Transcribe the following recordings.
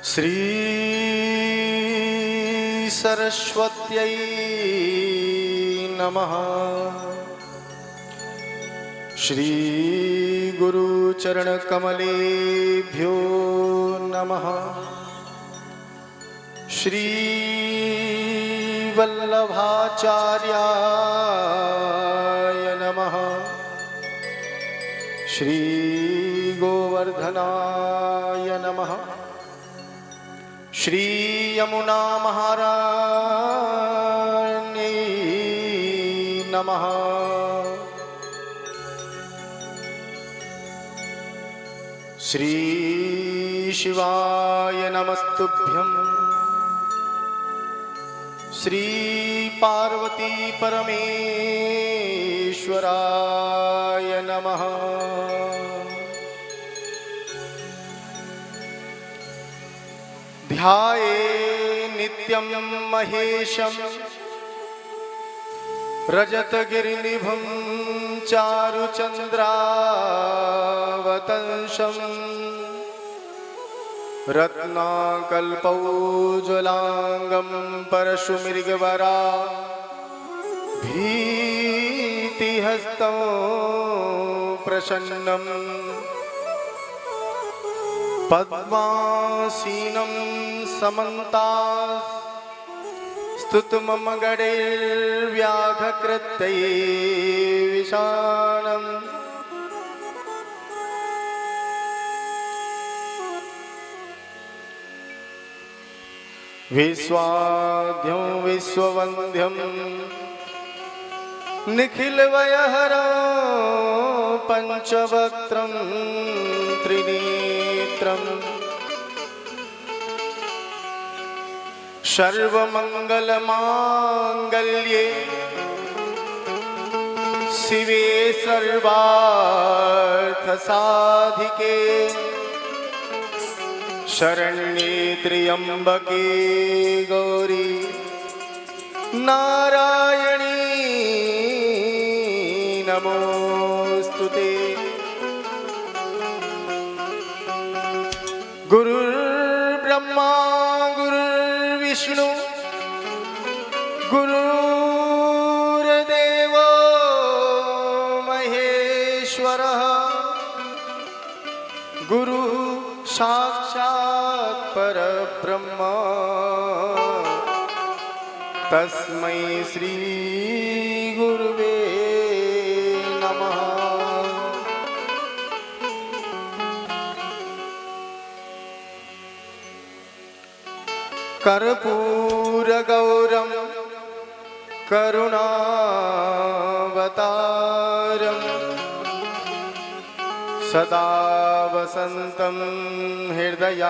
श्री सरस्वत्यै नमः। श्री गुरुचरणकमलेभ्यो नमः। श्री वल्लभाचार्याय नमः। श्री गोवर्धनाय नमः। श्री यमुना महाराण्यै नमः। श्री शिवाय नमस्तुभ्यं। श्री पार्वती परमेश्वराय नमः। ध्याये नित्यं महेशं रजतगिरिनिभं चारुचन्द्रावतंसं रत्नाकल्पौज्ज्वलांगं परशुमृगवरा भीतिहस्तं प्रसन्नं पद्मासीनं समन्तास्तुतमम गणैर्व्याघकृत्यै विशालम्। विश्वाद्यं विश्ववन्द्यं निखिलवयहरं पंचवक्त्रं त्रिनेत्रं सर्वमंगलमांगल्ये शिवे सर्वार्थसाधिके शरण्ये त्र्यंबके गौरी नारायणी नमोस्तुते। गुरुर्ब्रह्मा गुरुर्विष्णु गुरुर्देवो महेश्वरः गुरु साक्षात् परब्रह्म तस्मै श्री गुरुवे नमः। कर्पूरगौरं करुणावतारं सदा वसन्तं हृदयारविन्दे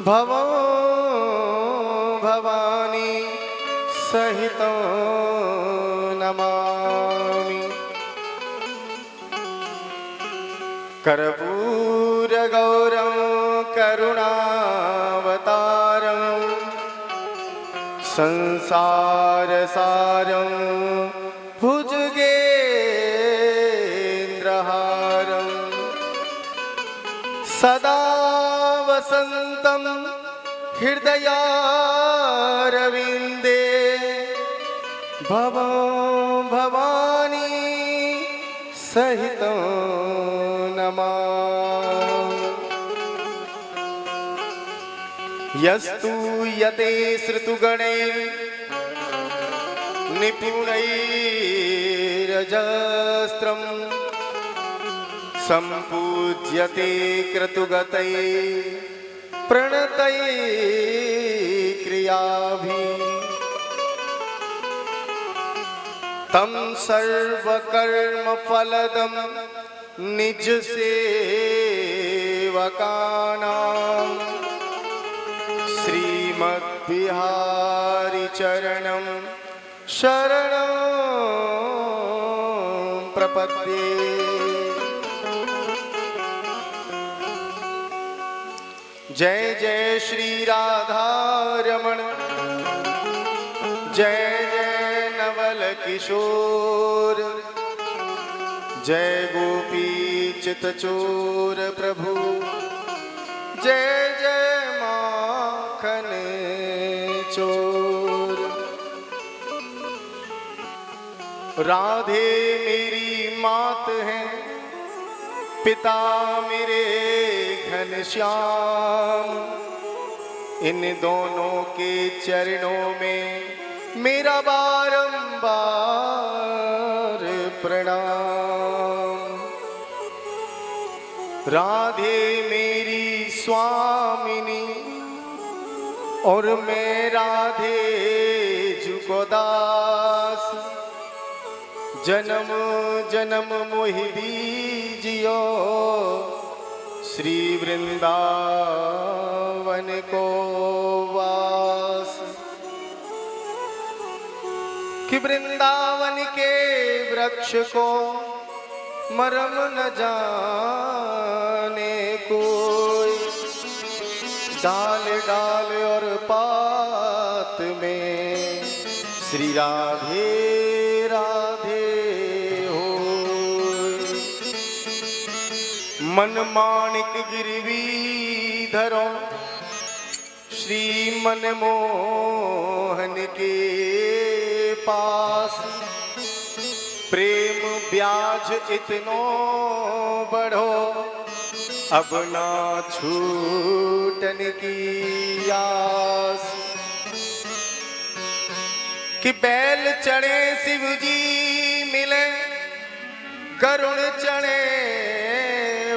भवो भवानी सहितं नमामि। कर्पूरगौरं करुणावतारं संसारसारं भुजगेन्द्रहारं सदा वसन्तं हृदयारविन्दे भवो भवानी सहितं नमामि। यस्तु यते श्रुतुगणैर्निपुणैरजस्रं सम्पूज्यते क्रतुगतये प्रणतये क्रियाभिः तं सर्वकर्मफलदं निजसेवकानां श्रीमद्बिहारिचरणं शरणं प्रपद्ये। जय जय श्री राधारमण जय जय नवल किशोर जय गोपी चितचोर प्रभु, जय जय माखन चोर। राधे मेरी मात है, पिता मेरे घनश्याम, इन दोनों के चरणों में मेरा बारंबार प्रणाम। राधे मेरी स्वामिनी और मैं राधे जुको दास, जन्म जन्म मोहि दीजियो श्री वृंदावन को वास। कि वृंदावन के वृक्ष को मरम न जाने कोई, डाल डाल और पात में श्री राधे राधे हो। मन माणिक गिरवी धरो श्री मनमोहन के पास, प्रेम ब्याज इतनो बढ़ो अब ना छूटन की आस। कि बैल चढ़े शिव जी मिले, करुण चढ़े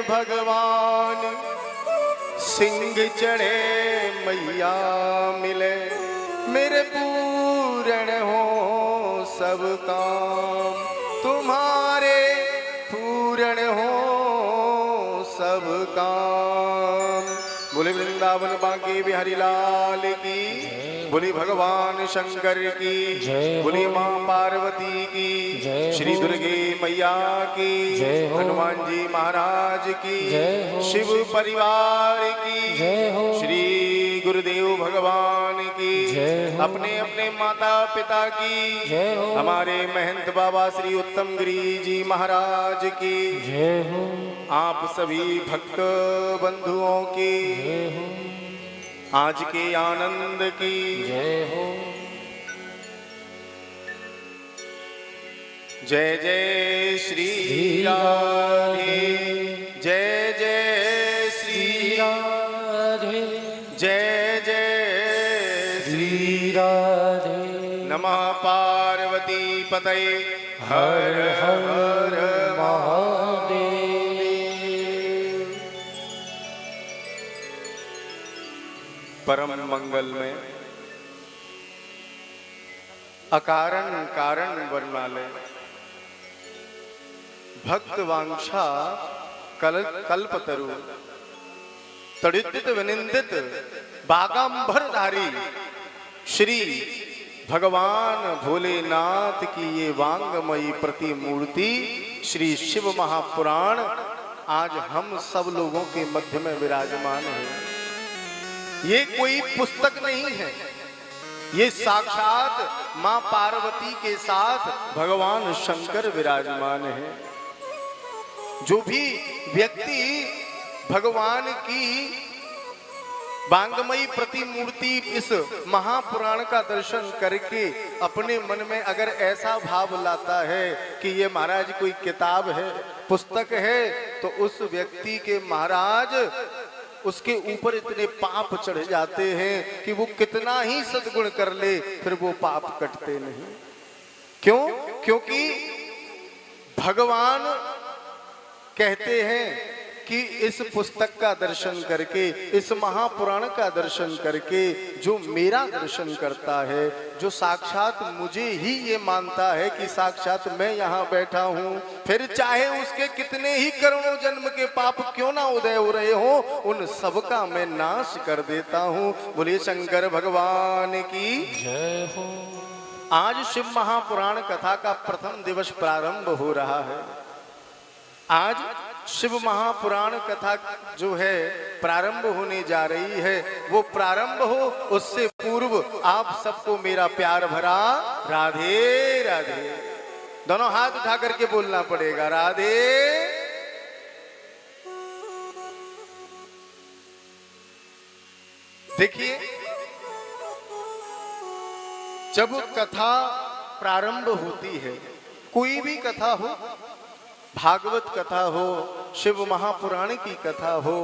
भगवान, सिंह चढ़े मैया मिले, मेरे पूर्ण हो सब काम, तुम्हारे पूर्ण हो सब काम। बोले वृंदावन बांके बिहारी लाल की, बोली भगवान शंकर की, बोली माँ पार्वती की, श्री दुर्गे मैया की, हनुमान जी महाराज की, शिव परिवार की, श्री गुरुदेव भगवान की, अपने अपने माता पिता की, हमारे महंत बाबा श्री उत्तम गिरी जी महाराज की, आप सभी भक्त बंधुओं की आज के आनंद की जय हो। जय जय श्री राधे, जय जय श्री राधे, जय जय श्री राधे। नमः पार्वती पतये हर हर महादेव। परम मंगल में अकारण कारण वर्णालय, भक्त वांछा कल्पतरु, तड़ित विनिंदित बागांबरधारी श्री भगवान भोलेनाथ की ये वांगमयी प्रतिमूर्ति श्री शिव महापुराण आज हम सब लोगों के मध्य में विराजमान है। ये कोई पुस्तक नहीं है, ये साक्षात मां पार्वती के साथ भगवान शंकर विराजमान है। जो भी व्यक्ति भगवान की वांगमयी प्रतिमूर्ति इस महापुराण का दर्शन करके अपने मन में अगर ऐसा भाव लाता है कि ये महाराज कोई किताब है, पुस्तक है, तो उस व्यक्ति के महाराज उसके ऊपर इतने पाप चढ़ जाते हैं कि वो कितना ही सद्गुण कर ले फिर वो पाप कटते नहीं। क्यों? क्योंकि भगवान कहते हैं कि इस पुस्तक का दर्शन करके, इस महापुराण का दर्शन करके जो मेरा दर्शन करता है, जो साक्षात मुझे ही ये मानता है कि साक्षात मैं यहाँ बैठा हूँ, फिर चाहे उसके कितने ही करोड़ों जन्म के पाप क्यों ना उदय हो रहे हो, उन सबका मैं नाश कर देता हूँ। बोलिए शंकर भगवान की जय हो। आज शिव महापुराण कथा का प्रथम दिवस प्रारंभ हो रहा है। आज शिव महापुराण कथा जो है प्रारंभ होने जा रही है। वो प्रारंभ हो उससे पूर्व आप सबको मेरा प्यार भरा राधे राधे। दोनों हाथ उठा करके बोलना पड़ेगा, राधे। देखिए, जब कथा प्रारंभ होती है, कोई भी कथा हो, भागवत कथा हो, शिव महापुराण की कथा हो,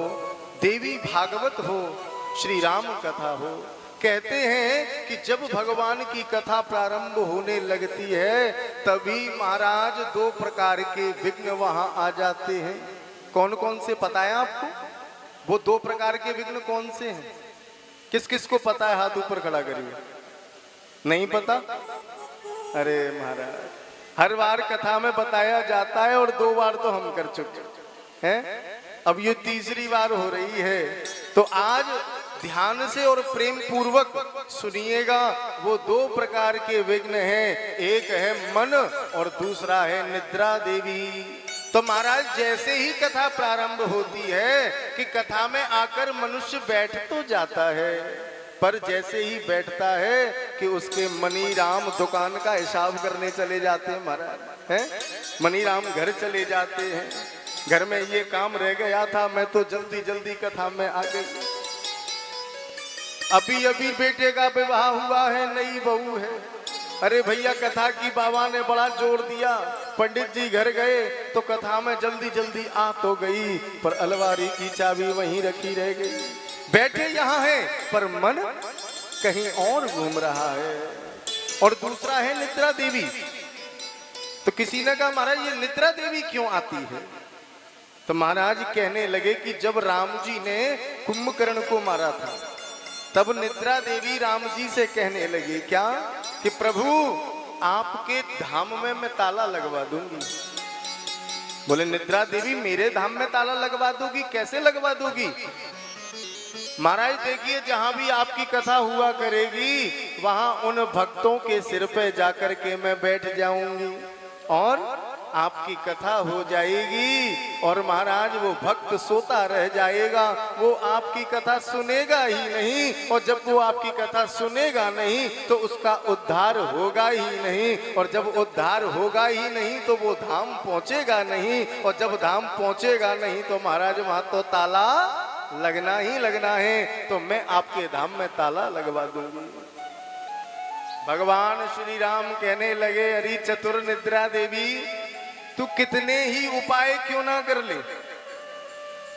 देवी भागवत हो, श्री राम कथा हो, कहते हैं कि जब भगवान की कथा प्रारंभ होने लगती है तभी महाराज दो प्रकार के विघ्न वहां आ जाते हैं। कौन कौन से पता है आपको? वो दो प्रकार के विघ्न कौन से हैं? किस किस को पता है? हाथ ऊपर खड़ा करिए। नहीं पता? अरे महाराज, हर बार कथा में बताया जाता है और 2 बार तो हम कर चुके हैं, अब ये तीसरी बार हो रही है। तो आज ध्यान से और प्रेम पूर्वक सुनिएगा। वो 2 प्रकार के विघ्न हैं, एक है मन और दूसरा है निद्रा देवी। तो महाराज जैसे ही कथा प्रारंभ होती है कि कथा में आकर मनुष्य बैठ तो जाता है, पर जैसे ही बैठता है कि उसके मनी राम दुकान का हिसाब करने चले जाते हैं महाराज, हैं? मनी राम घर चले जाते हैं, घर में ये काम रह गया था, मैं तो जल्दी जल्दी कथा में आ गई, अभी अभी बेटे का विवाह हुआ है, नई बहू है, अरे भैया कथा की बाबा ने बड़ा जोर दिया, पंडित जी घर गए तो कथा में जल्दी जल्दी आ तो गई, पर अलमारी की चाबी वहीं रखी रह गई, बैठे यहाँ है पर मन कहीं और घूम रहा है। और दूसरा है निद्रा देवी। तो किसी ने कहा महाराज ये निद्रा देवी क्यों आती है? तो महाराज कहने लगे कि जब राम जी ने कुंभकर्ण को मारा था तब निद्रा देवी राम जी से कहने लगी क्या कि प्रभु आपके धाम में मैं ताला लगवा दूंगी। बोले निद्रा देवी मेरे धाम में ताला लगवा दोगी? कैसे लगवा दोगी? महाराज देखिए, जहां भी आपकी कथा हुआ करेगी वहां उन भक्तों के सिर पे जाकर के मैं बैठ जाऊंगी और आपकी कथा हो जाएगी और महाराज वो भक्त सोता रह जाएगा, वो आपकी कथा सुनेगा ही नहीं, और जब वो आपकी कथा सुनेगा नहीं तो उसका उद्धार होगा ही नहीं, और जब उद्धार होगा ही नहीं तो वो धाम पहुंचेगा नहीं, और जब धाम पहुंचेगा नहीं तो महाराज वहां तो ताला लगना ही लगना है। तो मैं आपके धाम में ताला लगवा दूंगी। भगवान श्री राम कहने लगे अरे चतुर निद्रा देवी, तू कितने ही उपाय क्यों ना कर ले,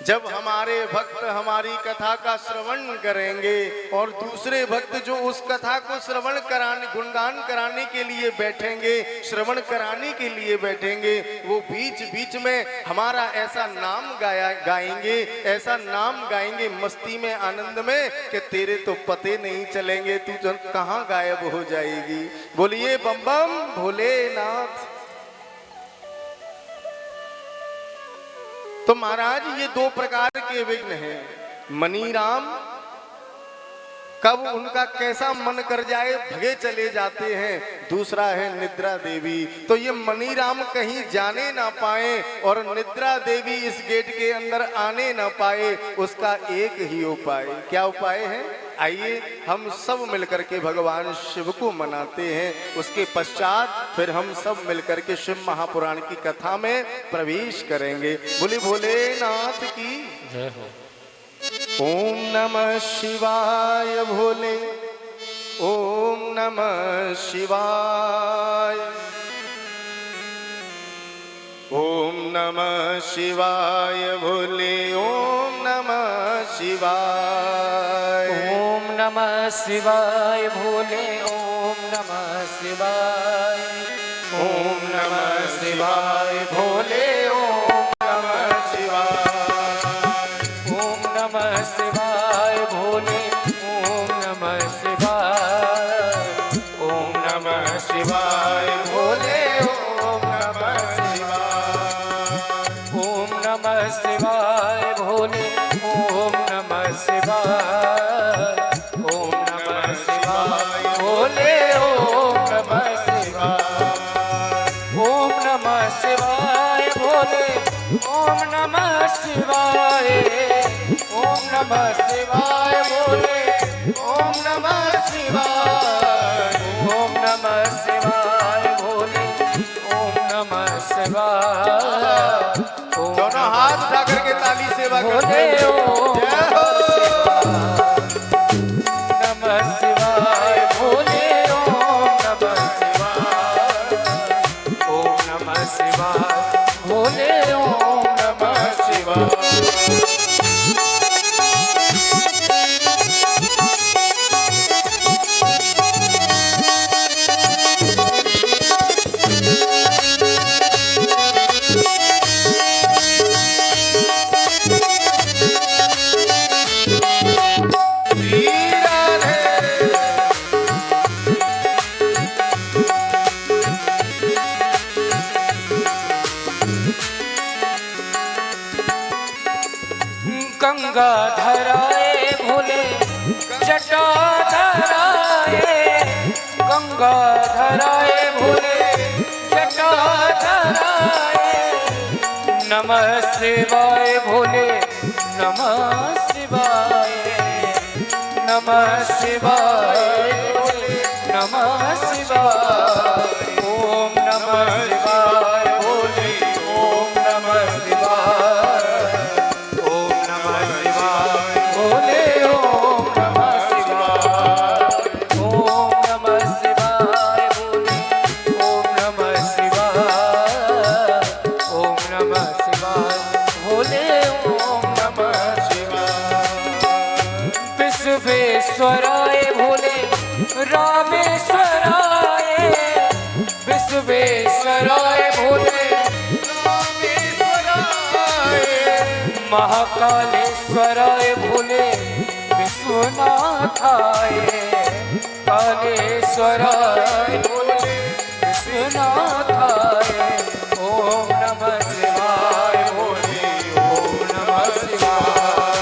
जब हमारे भक्त हमारी कथा का श्रवण करेंगे और दूसरे भक्त जो उस कथा को श्रवण कराने गुणगान कराने के लिए बैठेंगे, श्रवण कराने के लिए बैठेंगे, वो बीच बीच में हमारा ऐसा नाम गाएंगे, ऐसा नाम गाएंगे मस्ती में आनंद में कि तेरे तो पते नहीं चलेंगे, तू कहाँ गायब हो जाएगी। बोलिए बम बम भोलेनाथ। तो महाराज ये 2 प्रकार के विघ्न हैं। मनी राम कब उनका कैसा मन कर जाए भगे चले जाते हैं, दूसरा है निद्रा देवी। तो ये मनी राम कहीं जाने ना पाए और निद्रा देवी इस गेट के अंदर आने ना पाए, उसका एक ही उपाय। क्या उपाय है? आइए हम सब मिलकर के भगवान शिव को मनाते हैं, उसके पश्चात फिर हम सब मिलकर के शिव महापुराण की कथा में प्रवेश करेंगे। बोले भोलेनाथ की जय हो। ओम नमः शिवाय भोले, ओम नमः शिवाय, ओम नमः शिवाय भोले, ओम नमः शिवाय, ओम नमः शिवाय भोले, ओम नमः शिवाय, ओम नमः शिवाय भोले, ओम नमः शिवाय, ओम नमः शिवाय भोले, ओम नमः शिवाय, ओम नमः शिवाय भोले, ओम नमः शिवाय, ओम नमः शिवाय भोले, ओम नमः शिवाय, ओम नमः शिवाय भोले, ओम नमः शिवाय, ओम नमः शिवाय भोले, ओम नमः शिवाय, ओम नमः शिवाय भोले, ओम नमः शिवाय, ओम नमः शिवाय भोले, ओम दोनों हाथ उठा करके ताली सेवा करते भोले हैं। ओम जय हो। नमः शिवाय भोले ओम नमः शिवाय ओम नमः शिवाय भोले ओम नमः शिवाय गंगा धराए भोले जटा धराए गंगा धराए भोले जटा धराए नमः शिवाय भोले नमः शिवाय नमः शिवाय भोले नमः शिवाय ओम नमः शिवाय भोले ओम नमः शिवाय ओम नमः शिवाय भोले ओम नमः शिवाय ओम नमः शिवाय भोले ओम नमः शिवाय ओम नमः शिवाय भोले ओम नमः विश्वेश्वराय भोले रामेश्वराय विश्वेश्वराय भोले रामेश्वराय महाकालेश्वराय भोले विश्वनाथाय कालेश्वराय भोले विश्वनाथाय ओम नमः शिवाय भोले ओम नमः शिवाय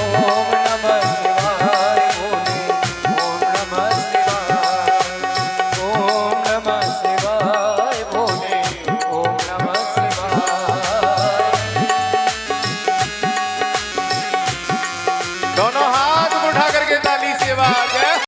ओम नमः शिवाय भोले ओम नमः शिवाय ओम नमः शिवाय भोले ओम नमः शिवाय दोनों हाथ उठा करके ताली सेवा। जय हो।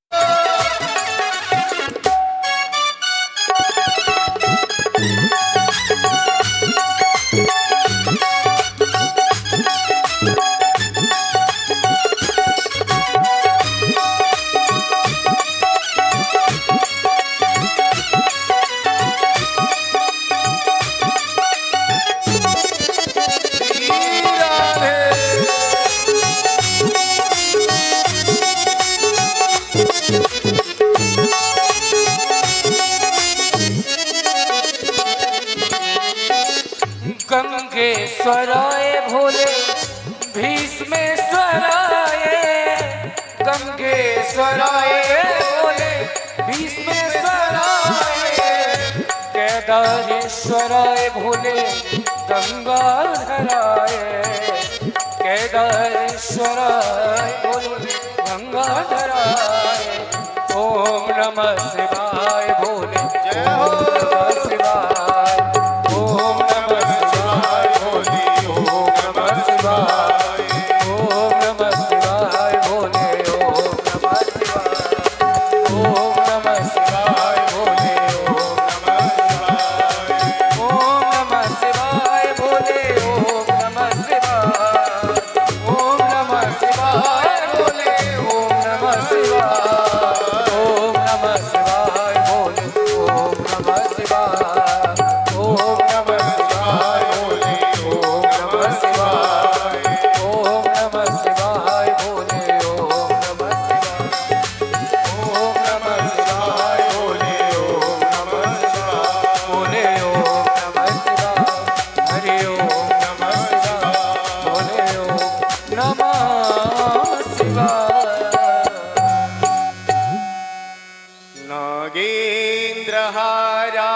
गंगेश्वराय भोले भीष्मेश्वराय गंगेश्वराय भोले भीष्मेश्वराय केदारेश्वराय भोले गंगाधराय केदारेश्वराय भोले गंगाधराय ओम नमः शिवाय भोले जय हो। ओम नमः शिवाय ओम नमः शिवाय भोले ओम नमः शिवाय ओम नमः शिवाय भोले ओम नमः शिवाय ओम नमः शिवाय भोले ओम नमः शिवाय ओम नमः शिवाय भोले ओम नमः शिवाय ओम नमः शिवाय भोले ओम नमः शिवाय ओम नमः शिवाय भोले ओम नमः शिवाय ओम नमः शिवाय भोले ओम नमः शिवाय ओम नमः शिवाय भोले ओम नमः शिवाय ओम नमः शिवाय भोले ओम नमः शिवाय भोले ओम नमः शिवाय हरि ओम नमः शिवाय भोले ओम नमः शिवाय नागेन्द्रहारा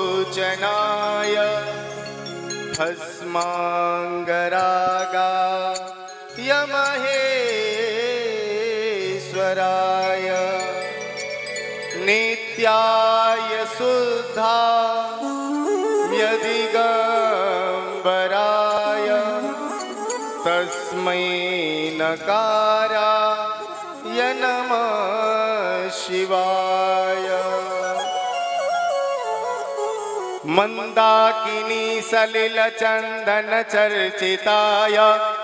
यत्रिलोचनाय भस्माङ्गरागा यमहेश्वराय नित्याय शुद्धा यदिगम्बराय तस्मै नकाराय नमः शिवाय मंदाकिनी सलिल चंदन चर्चिताय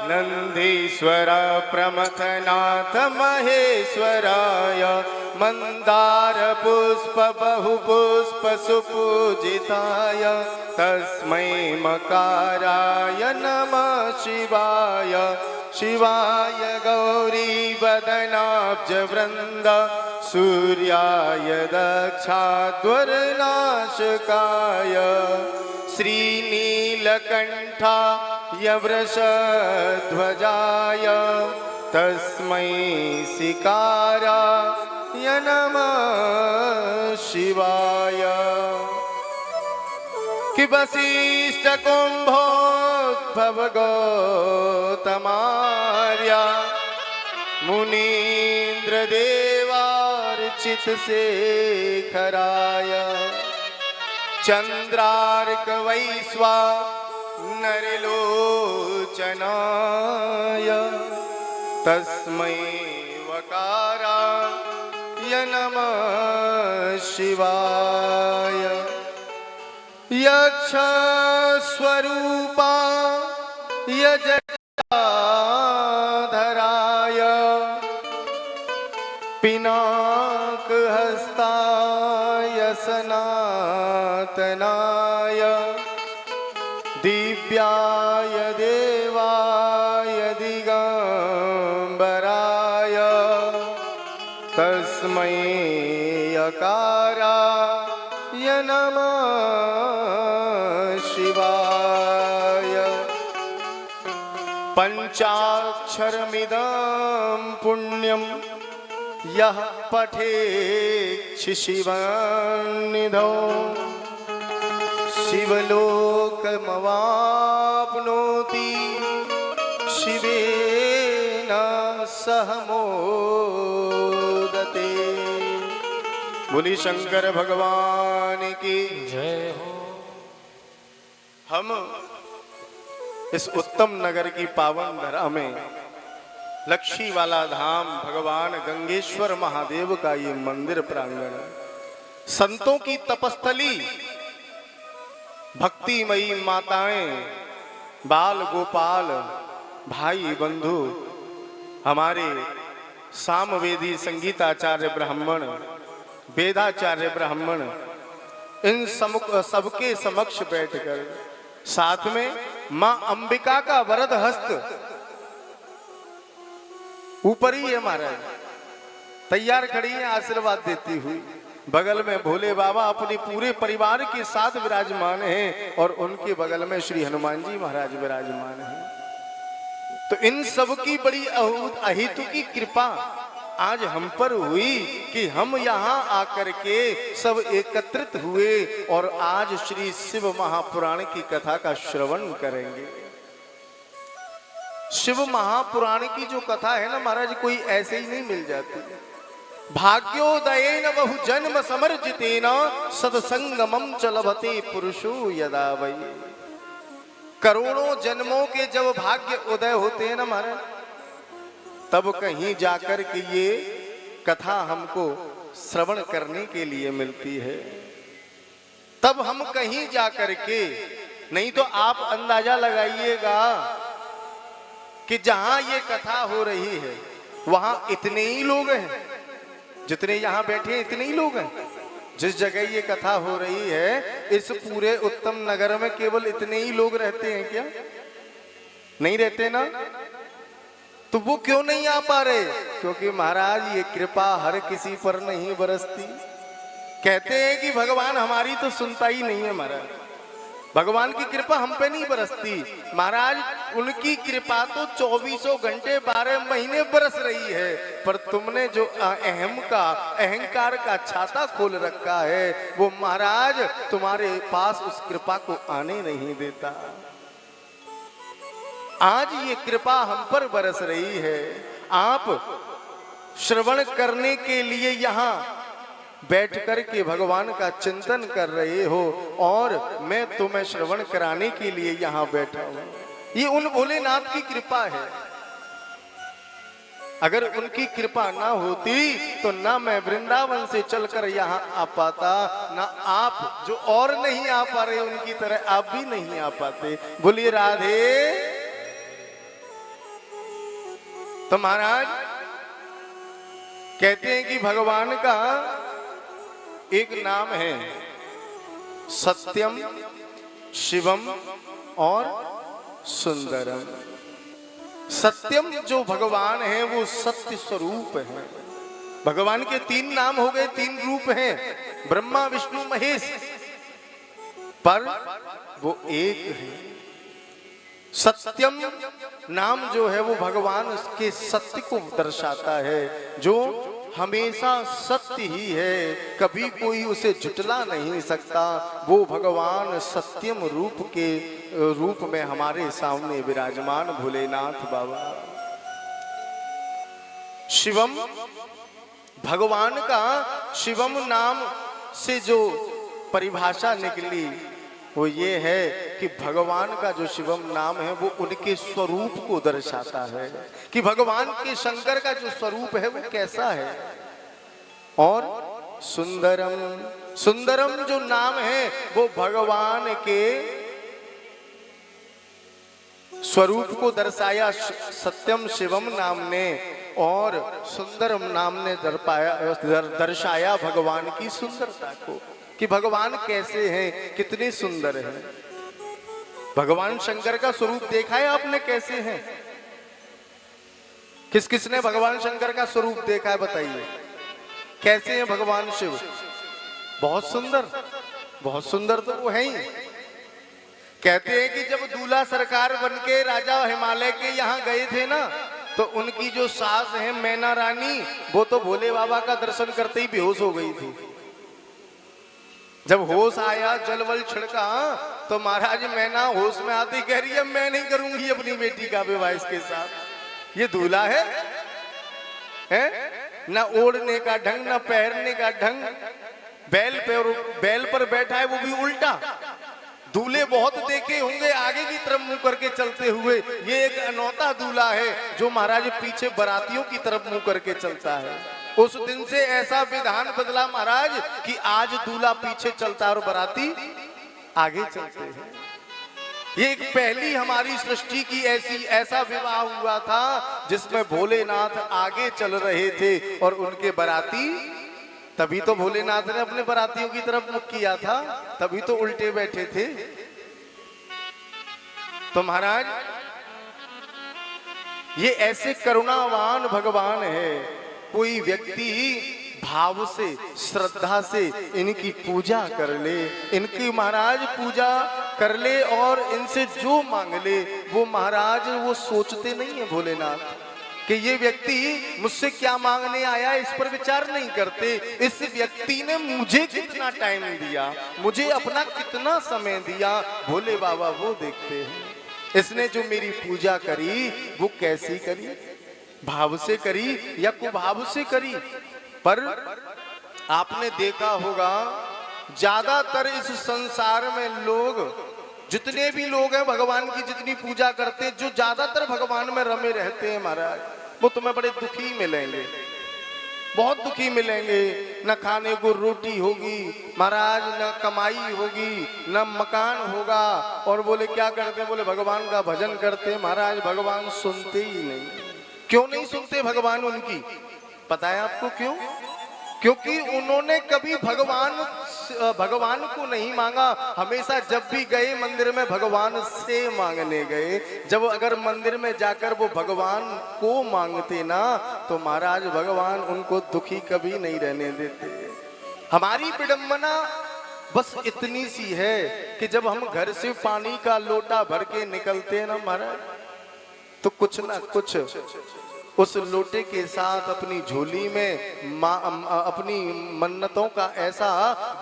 नंदीश्वर प्रमथनाथ महेश्वराय मंदार पुष्प बहु पुष्प सुपूजिताय तस्मै मकाराय नमः शिवाय शिवाय गौरी वदनाब्ज वृंद सूर्याय दक्षाध्वरनाशकाय श्रीनीलकंठाय वृषध्वजाय तस्मै सिकाराय नमः शिवाय कि वसिष्ठ कुंभोद्भव गौतमार्या मुनीन्द्र देवार्चित शेखराय चंद्रार्क वैश्वा नरलोचनाय तस्मै वकाराय नमः शिवाय यक्ष स्वरूपा यजटाधराय पिनाक हस्ताय सनातनाय दिव्याय देवाय दिगंबराय तस्मै यकाराय नमः शिवाय पंचाक्षरमिदं पुण्यं यः पठेत् शिवन्निधौ शिवलोकमवाप्नोति शिवेन सह मोदते। बोली शंकर भगवान की जय हो। हम इस उत्तम नगर की पावन धरा में लक्ष्मी वाला धाम भगवान गंगेश्वर महादेव का ये मंदिर प्रांगण, संतों की तपस्थली, भक्तिमयी माताएं, बाल गोपाल, भाई बंधु, हमारे सामवेदी संगीताचार्य ब्राह्मण, वेदाचार्य ब्राह्मण, इन सबके समक्ष बैठकर साथ में मां अंबिका का वरद हस्त ऊपर ही है महाराज, तैयार खड़ी है आशीर्वाद देती हुई। बगल में भोले बाबा अपने पूरे परिवार के साथ विराजमान हैं और उनके बगल में श्री हनुमान जी महाराज विराजमान हैं। तो इन सब की बड़ी अहितु की कृपा आज हम पर हुई कि हम यहाँ आकर के सब एकत्रित हुए और आज श्री शिव महापुराण की कथा का श्रवण करेंगे। शिव महापुराण की जो कथा है ना महाराज, कोई ऐसे ही नहीं मिल जाती। भाग्योदयेन बहु जन्म समर्जितेन सत्संगमं च लभते पुरुषो यदा वै। करोड़ों जन्मों के जब भाग्य उदय होते हैं ना महाराज, तब कहीं जाकर के ये कथा हमको श्रवण करने के लिए मिलती है। तब हम कहीं जाकर के, नहीं तो आप अंदाजा लगाइएगा कि जहां ये कथा हो रही है वहां इतने ही लोग हैं, जितने यहां बैठे हैं इतने ही लोग हैं। जिस जगह ये कथा हो रही है इस पूरे उत्तम नगर में केवल इतने ही लोग रहते हैं क्या? नहीं रहते ना? तो वो क्यों नहीं आ पा रहे? क्योंकि महाराज ये कृपा हर किसी पर नहीं बरसती। कहते हैं कि भगवान हमारी तो सुनता ही नहीं है महाराज, भगवान की कृपा हम पे नहीं बरसती। महाराज उनकी कृपा तो 24 घंटे 12 महीने बरस रही है, पर तुमने जो अहंकार का छाता खोल रखा है वो महाराज तुम्हारे पास उस कृपा को आने नहीं देता। आज ये कृपा हम पर बरस रही है। आप श्रवण करने के लिए यहाँ बैठ कर के भगवान का चिंतन कर रहे हो और मैं तुम्हें श्रवण कराने के लिए यहाँ बैठा हूं। ये उन भोलेनाथ की कृपा है। अगर उनकी कृपा ना होती तो ना मैं वृंदावन से चलकर यहाँ आ पाता, ना आप जो और नहीं आ पा रहे उनकी तरह आप भी नहीं आ पाते। बोलिए राधे। तो महाराज कहते हैं कि भगवान का एक नाम है सत्यम, शिवम और सुंदरम। सत्यम जो भगवान है वो सत्य स्वरूप है। भगवान के 3 नाम हो गए, 3 रूप हैं, ब्रह्मा विष्णु महेश, पर वो एक है। सत्यम नाम जो है वो भगवान के सत्य को दर्शाता है, जो हमेशा सत्य ही है, कभी कोई उसे झुटला नहीं सकता। वो भगवान सत्यम रूप में हमारे सामने विराजमान भोलेनाथ बाबा। शिवम, भगवान का शिवम नाम से जो परिभाषा निकली वो ये है कि भगवान का जो शिवम नाम है वो उनके स्वरूप को दर्शाता है कि भगवान के शंकर का जो स्वरूप है वो कैसा है। और सुंदरम, सुंदरम जो नाम है वो भगवान के स्वरूप को दर्शाया सत्यम शिवम नाम ने, और सुंदरम नाम ने दर्शाया भगवान की सुंदरता को कि भगवान कैसे हैं, कितने सुंदर हैं। भगवान शंकर का स्वरूप देखा है आपने कैसे हैं? किस किसने भगवान शंकर का स्वरूप देखा है बताइए, कैसे हैं भगवान शिव? बहुत सुंदर, बहुत सुंदर तो वो है ही। कहते हैं कि जब दूल्हा सरकार बनके राजा हिमालय के यहाँ गए थे ना, तो उनकी जो सास है मैना रानी, वो तो भोले बाबा का दर्शन करते ही बेहोश हो गई थी। जब होश आया, जल वल छिड़का, तो महाराज मैना होश में आती कह रही है मैं नहीं करूंगी अपनी बेटी का विवाह इसके साथ। ये दूल्हा है? ना ओढ़ने का ढंग, ना पहनने का ढंग, बैल पर बैठा है वो भी उल्टा। दूल्हे बहुत देखे होंगे आगे की तरफ मुंह करके चलते हुए, ये एक अनौता दूल्हा है जो महाराज पीछे बारातियों की तरफ मुंह करके चलता है। उस दिन से ऐसा विधान बदला महाराज कि आज दूल्हा पीछे चलता है और बाराती आगे चलते हैं। ये एक पहली हमारी सृष्टि की ऐसा विवाह हुआ था जिसमें भोलेनाथ आगे चल रहे थे और उनके बाराती, तभी तो भोलेनाथ ने अपने बारातियों की तरफ मुख किया था, तभी तो उल्टे बैठे थे। तो महाराज ये ऐसे करुणावान भगवान है, कोई व्यक्ति भाव से, श्रद्धा से इनकी पूजा कर ले, इनकी महाराज पूजा कर ले और इनसे जो मांग ले वो महाराज वो सोचते नहीं है भोलेनाथ कि ये व्यक्ति मुझसे क्या मांगने आया, इस पर विचार नहीं करते। इस व्यक्ति ने मुझे कितना टाइम दिया, मुझे अपना कितना समय दिया, भोले बाबा वो देखते हैं। इसने जो मेरी पूजा करी वो कैसी करी, भाव से करी या कुभाव से करी। पर आपने देखा होगा ज्यादातर इस संसार में लोग, जितने भी लोग हैं भगवान की जितनी पूजा करते हैं, जो ज्यादातर भगवान में रमे रहते हैं महाराज, वो तुम्हें बड़े दुखी मिलेंगे, बहुत दुखी मिलेंगे। न खाने को रोटी होगी महाराज, न कमाई होगी, न मकान होगा, और बोले क्या करते हैं, बोले भगवान का भजन करते हैं। महाराज भगवान सुनते ही नहीं। क्यों नहीं सुनते भगवान उनकी? पता है आपको क्यों? क्योंकि उन्होंने कभी भगवान को नहीं मांगा। हमेशा जब भी गए मंदिर में भगवान से मांगने गए। जब अगर मंदिर में जाकर वो भगवान को मांगते ना, तो महाराज भगवान उनको दुखी कभी नहीं रहने देते। हमारी विडंबना बस इतनी सी है कि जब हम घर से पानी का लोटा भर के निकलते हैं ना महाराज, तो कुछ ना कुछ उस लोटे के साथ अपनी झोली में अपनी मन्नतों का ऐसा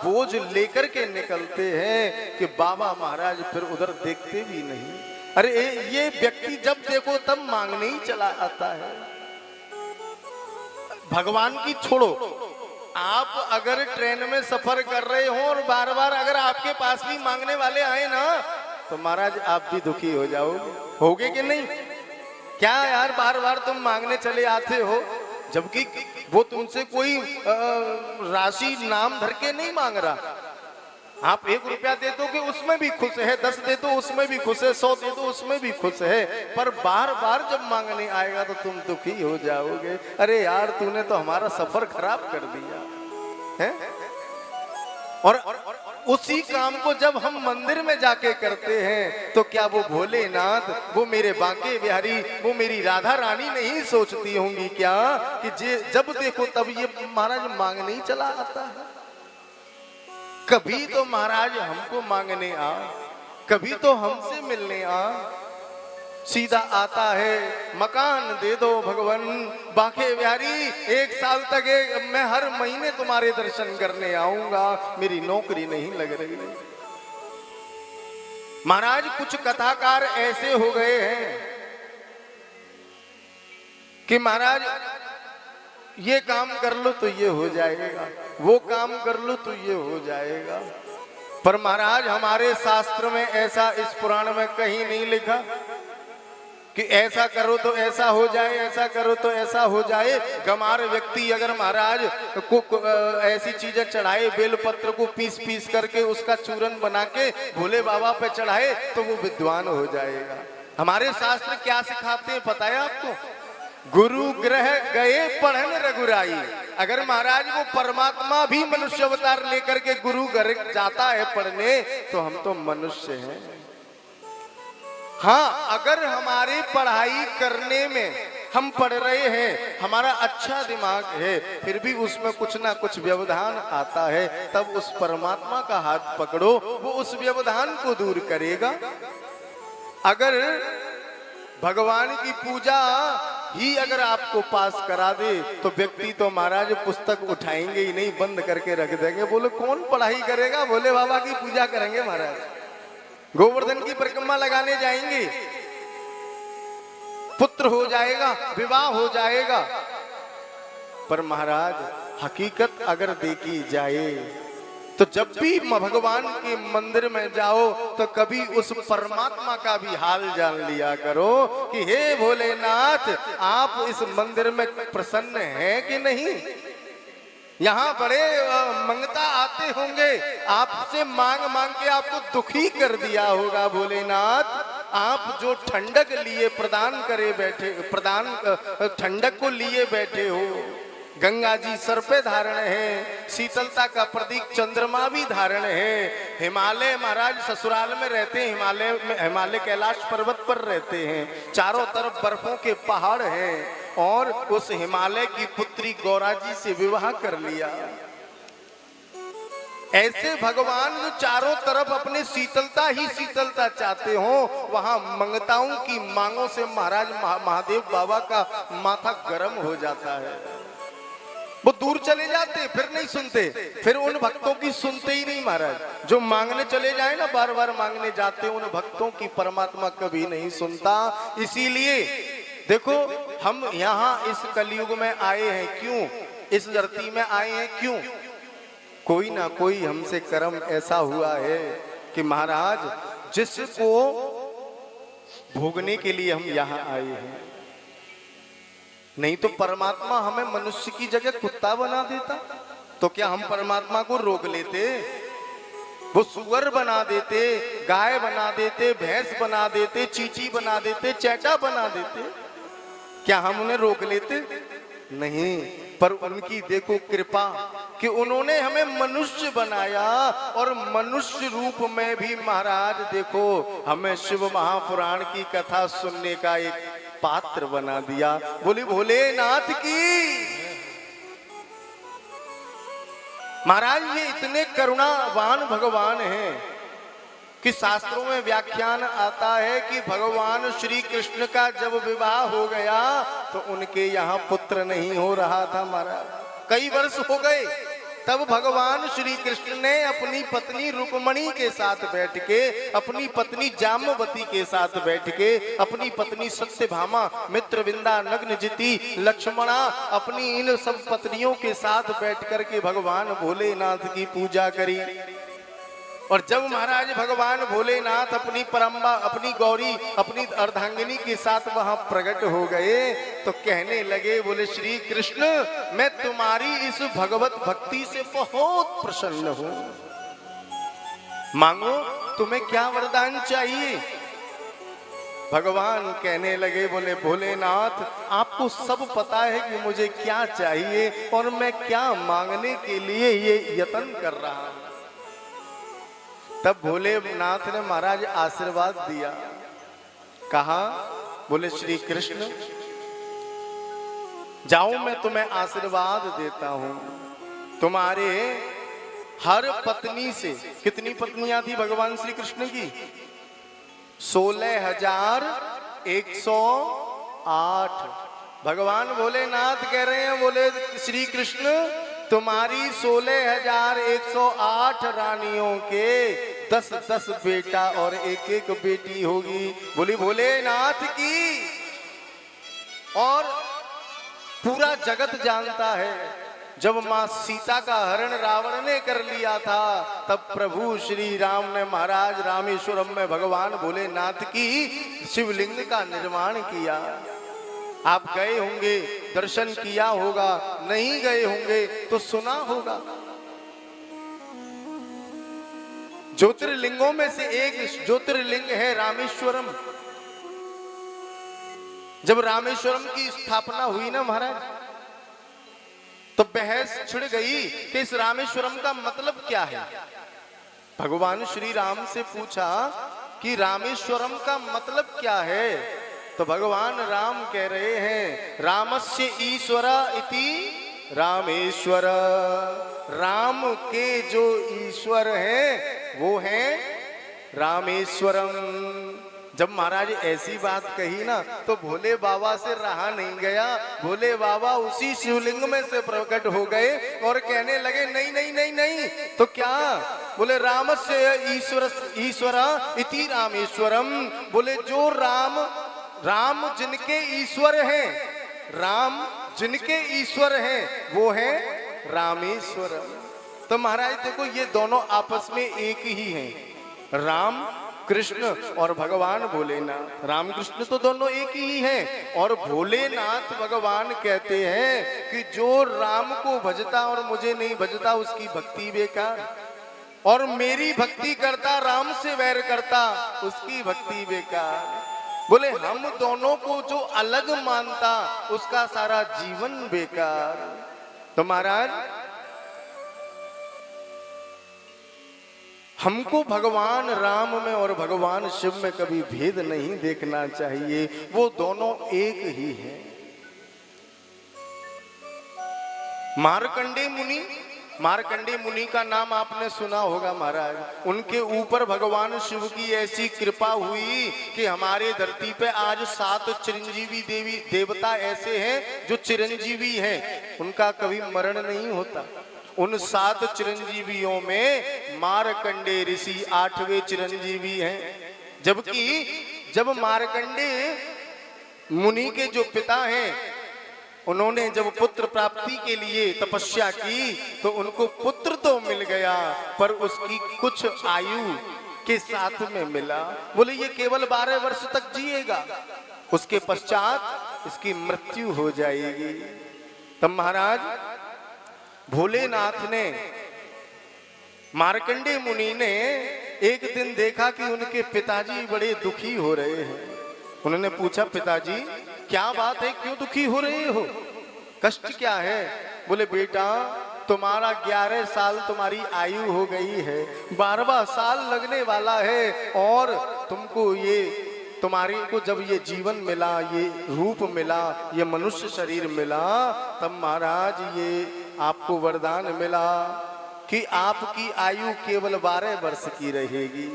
बोझ लेकर के निकलते हैं कि बाबा महाराज फिर उधर देखते भी नहीं। अरे ये व्यक्ति जब देखो तब मांगने ही चला आता है। भगवान की छोड़ो, आप अगर ट्रेन में सफर कर रहे हो और बार बार अगर आपके पास भी मांगने वाले आए ना, तो महाराज आप भी दुखी हो जाओगे, होगे कि नहीं? क्या यार बार बार तुम मांगने चले आते हो, जबकि वो तुमसे कोई राशि नाम धर के नहीं मांग रहा। आप 1 रुपया दे दोगे उसमें भी खुश है, 10 दे दो उसमें भी खुश है, 100 दे दो उसमें भी खुश है, पर बार बार जब मांगने आएगा तो तुम दुखी हो जाओगे। अरे यार तूने तो हमारा सफर खराब कर दिया है। और उसी काम को जब हम मंदिर में जाके करते हैं तो क्या वो भोलेनाथ, वो मेरे बांके बिहारी, वो मेरी राधा रानी नहीं सोचती होंगी क्या कि जब देखो तब ये महाराज मांगने ही चला आता है। कभी तो महाराज हमको मांगने आ, कभी तो हमसे मिलने आ। सीधा आता है मकान दे दो भगवान, बांके बिहारी 1 साल तक मैं हर महीने तुम्हारे दर्शन करने आऊंगा, मेरी नौकरी नहीं लग रही। महाराज कुछ कथाकार ऐसे हो गए हैं कि महाराज ये काम कर लो तो ये हो जाएगा, वो काम कर लो तो ये हो जाएगा, पर महाराज हमारे शास्त्र में ऐसा इस पुराण में कहीं नहीं लिखा कि ऐसा करो तो ऐसा हो जाए, ऐसा करो तो ऐसा हो जाए। गमार व्यक्ति अगर महाराज को ऐसी चीजें चढ़ाए, बेलपत्र को पीस पीस करके उसका चूरन बना के भोले बाबा पे चढ़ाए तो वो विद्वान हो जाएगा। हमारे शास्त्र क्या सिखाते हैं पता है आपको? गुरु ग्रह गए पढ़न रघुराई। अगर महाराज वो परमात्मा भी मनुष्य अवतार लेकर के गुरु घर जाता है पढ़ने तो हम तो मनुष्य हैं। हाँ, अगर हमारी पढ़ाई करने में हम पढ़ रहे हैं, हमारा अच्छा दिमाग है, फिर भी उसमें कुछ ना कुछ व्यवधान आता है, तब उस परमात्मा का हाथ पकड़ो, वो उस व्यवधान को दूर करेगा। अगर भगवान की पूजा ही अगर आपको पास करा दे तो व्यक्ति तो महाराज पुस्तक उठाएंगे ही नहीं, बंद करके रख देंगे। बोले कौन पढ़ाई करेगा, भोले बाबा की पूजा करेंगे महाराज, गोवर्धन की परिक्रमा लगाने जाएंगे, पुत्र हो जाएगा, विवाह हो जाएगा। पर महाराज हकीकत अगर देखी जाए तो जब भी भगवान के मंदिर में जाओ तो कभी उस परमात्मा का भी हाल जान लिया करो कि हे भोलेनाथ, आप इस मंदिर में प्रसन्न हैं कि नहीं। यहाँ बड़े मंगता आते होंगे, आपसे मांग मांग के आपको दुखी कर दिया होगा भोलेनाथ। आप जो ठंडक लिए प्रदान करे बैठे, ठंडक को लिए बैठे हो, गंगा जी सर पे धारण है, शीतलता का प्रतीक चंद्रमा भी धारण है। हिमालय महाराज ससुराल में रहते हैं, हिमालय कैलाश पर्वत पर रहते हैं, चारों तरफ बर्फों के पहाड़ हैं, और उस हिमालय की पुत्री गौरा जी से विवाह कर लिया। ऐसे भगवान जो चारों तरफ अपने शीतलता ही शीतलता चाहते हो, वहां मंगताओं की मांगों से महाराज महादेव बाबा का माथा गर्म हो जाता है। वो दूर चले जाते, फिर नहीं सुनते, फिर उन भक्तों की सुनते ही नहीं महाराज। जो मांगने चले जाए ना, बार बार मांगने जाते, उन भक्तों की परमात्मा कभी नहीं सुनता। इसीलिए देखो हम यहाँ इस कलयुग में आए हैं क्यों, इस धरती में आए हैं क्यों? कोई ना कोई हमसे कर्म ऐसा हुआ है कि महाराज जिसको भोगने के लिए हम यहाँ आए हैं। नहीं तो परमात्मा हमें मनुष्य की जगह कुत्ता बना देता तो क्या हम परमात्मा को रोक लेते? वो सुअर बना देते, गाय बना देते, भैंस बना देते, चींटी बना देते, चैटा बना देते, क्या हम उन्हें रोक लेते? नहीं, पर उनकी देखो कृपा कि उन्होंने हमें मनुष्य बनाया, और मनुष्य रूप में भी महाराज देखो हमें शिव महापुराण की कथा सुनने का एक पात्र बना दिया। बोली भोलेनाथ की। महाराज ये इतने करुणावान भगवान हैं कि शास्त्रों में व्याख्यान आता है कि भगवान श्री कृष्ण का जब विवाह हो गया तो उनके यहाँ पुत्र नहीं हो रहा था महाराज। कई वर्ष हो गए, तब भगवान श्री कृष्ण ने अपनी पत्नी रुक्मणी के साथ बैठ के, अपनी पत्नी जाम्बवती के साथ बैठ के, अपनी पत्नी सत्यभामा, मित्रविंदा, नग्नजिति, लक्ष्मणा, अपनी इन सब पत्नियों के साथ बैठ कर के भगवान भोलेनाथ की पूजा करी। और जब महाराज भगवान भोलेनाथ अपनी परम्बा, अपनी गौरी, अपनी अर्धांगिनी के साथ वहां प्रकट हो गए तो कहने लगे, बोले श्री कृष्ण मैं तुम्हारी इस भगवत भक्ति से बहुत प्रसन्न हूं, मांगो तुम्हें क्या वरदान चाहिए। भगवान कहने लगे, बोले भोलेनाथ आपको सब पता है कि मुझे क्या चाहिए और मैं क्या मांगने के लिए ये यत्न कर रहा हूं। तब भोलेनाथ ने महाराज आशीर्वाद दिया, कहा, बोले श्री कृष्ण जाओ मैं तुम्हें आशीर्वाद देता हूं, तुम्हारे हर पत्नी से, कितनी पत्नियां थी भगवान श्री कृष्ण की? 16,108। भगवान भोलेनाथ कह रहे हैं, बोले श्री कृष्ण तुम्हारी 16,108 रानियों के 10-10 बेटा और 1-1 बेटी होगी। बोली भोलेनाथ की। और पूरा जगत जानता है जब मां सीता का हरण रावण ने कर लिया था तब प्रभु श्री राम ने महाराज रामेश्वरम में भगवान भोलेनाथ की शिवलिंग का निर्माण किया। आप गए होंगे, दर्शन किया होगा, नहीं गए होंगे तो सुना होगा। ज्योतिर्लिंगों में से एक ज्योतिर्लिंग है रामेश्वरम। जब रामेश्वरम की स्थापना हुई ना महाराज, तो बहस छिड़ गई कि इस रामेश्वरम का मतलब क्या है। भगवान श्री राम से पूछा कि रामेश्वरम का मतलब क्या है, तो भगवान राम कह रहे हैं रामस्य ईश्वर इति रामेश्वर। राम के जो ईश्वर हैं वो हैं रामेश्वरम। जब महाराज ऐसी बात कही ना तो भोले बाबा से रहा नहीं गया। भोले बाबा उसी शिवलिंग में से प्रकट हो गए और कहने लगे नहीं नहीं नहीं नहीं, तो क्या? बोले रामस्य ईश्वर इति रामेश्वरम। बोले जो राम जिनके ईश्वर हैं, राम जिनके ईश्वर हैं वो है रामेश्वरम। तो महाराज देखो ये दोनों आपस में एक ही हैं, राम कृष्ण और भगवान भोलेनाथ। राम कृष्ण तो दोनों एक ही हैं और भोलेनाथ भगवान कहते हैं कि जो राम को भजता और मुझे नहीं भजता उसकी भक्ति बेकार, और मेरी भक्ति करता राम से वैर करता उसकी भक्ति बेकार। बोले हम दोनों को जो अलग मानता उसका सारा जीवन बेकार। तो महाराज हमको भगवान राम में और भगवान शिव में कभी भेद नहीं देखना चाहिए, वो दोनों एक ही हैं। मार्कंडे मुनि का नाम आपने सुना होगा महाराज। उनके ऊपर भगवान शिव की ऐसी कृपा हुई कि हमारे धरती पे आज 7 चिरंजीवी देवता ऐसे हैं जो चिरंजीवी हैं, उनका कभी मरण नहीं होता। उन 7 चिरंजीवियों में मार्कंडे ऋषि 8वें चिरंजीवी हैं। जबकि जब मार्कंडे मुनि के जो पिता हैं उन्होंने जब पुत्र प्राप्ति के लिए तपस्या की तो उनको पुत्र तो मिल गया पर उसकी कुछ आयु के साथ में मिला। बोले ये केवल 12 वर्ष तक जिएगा, उसके पश्चात इसकी मृत्यु हो जाएगी। तब महाराज भोलेनाथ ने, मार्कंडे मुनि ने एक दिन देखा कि उनके पिताजी बड़े दुखी हो रहे हैं। उन्होंने पूछा पिताजी क्या बात है, क्यों दुखी हो रहे हो, कष्ट क्या है? बोले बेटा तुम्हारा 11 साल तुम्हारी आयु हो गई है, 12वां साल लगने वाला है और तुमको ये तुम्हारी को जब ये जीवन मिला, ये रूप मिला, ये मनुष्य शरीर मिला, तब महाराज ये आपको वरदान मिला कि आपकी आयु केवल 12 वर्ष की रहेगी।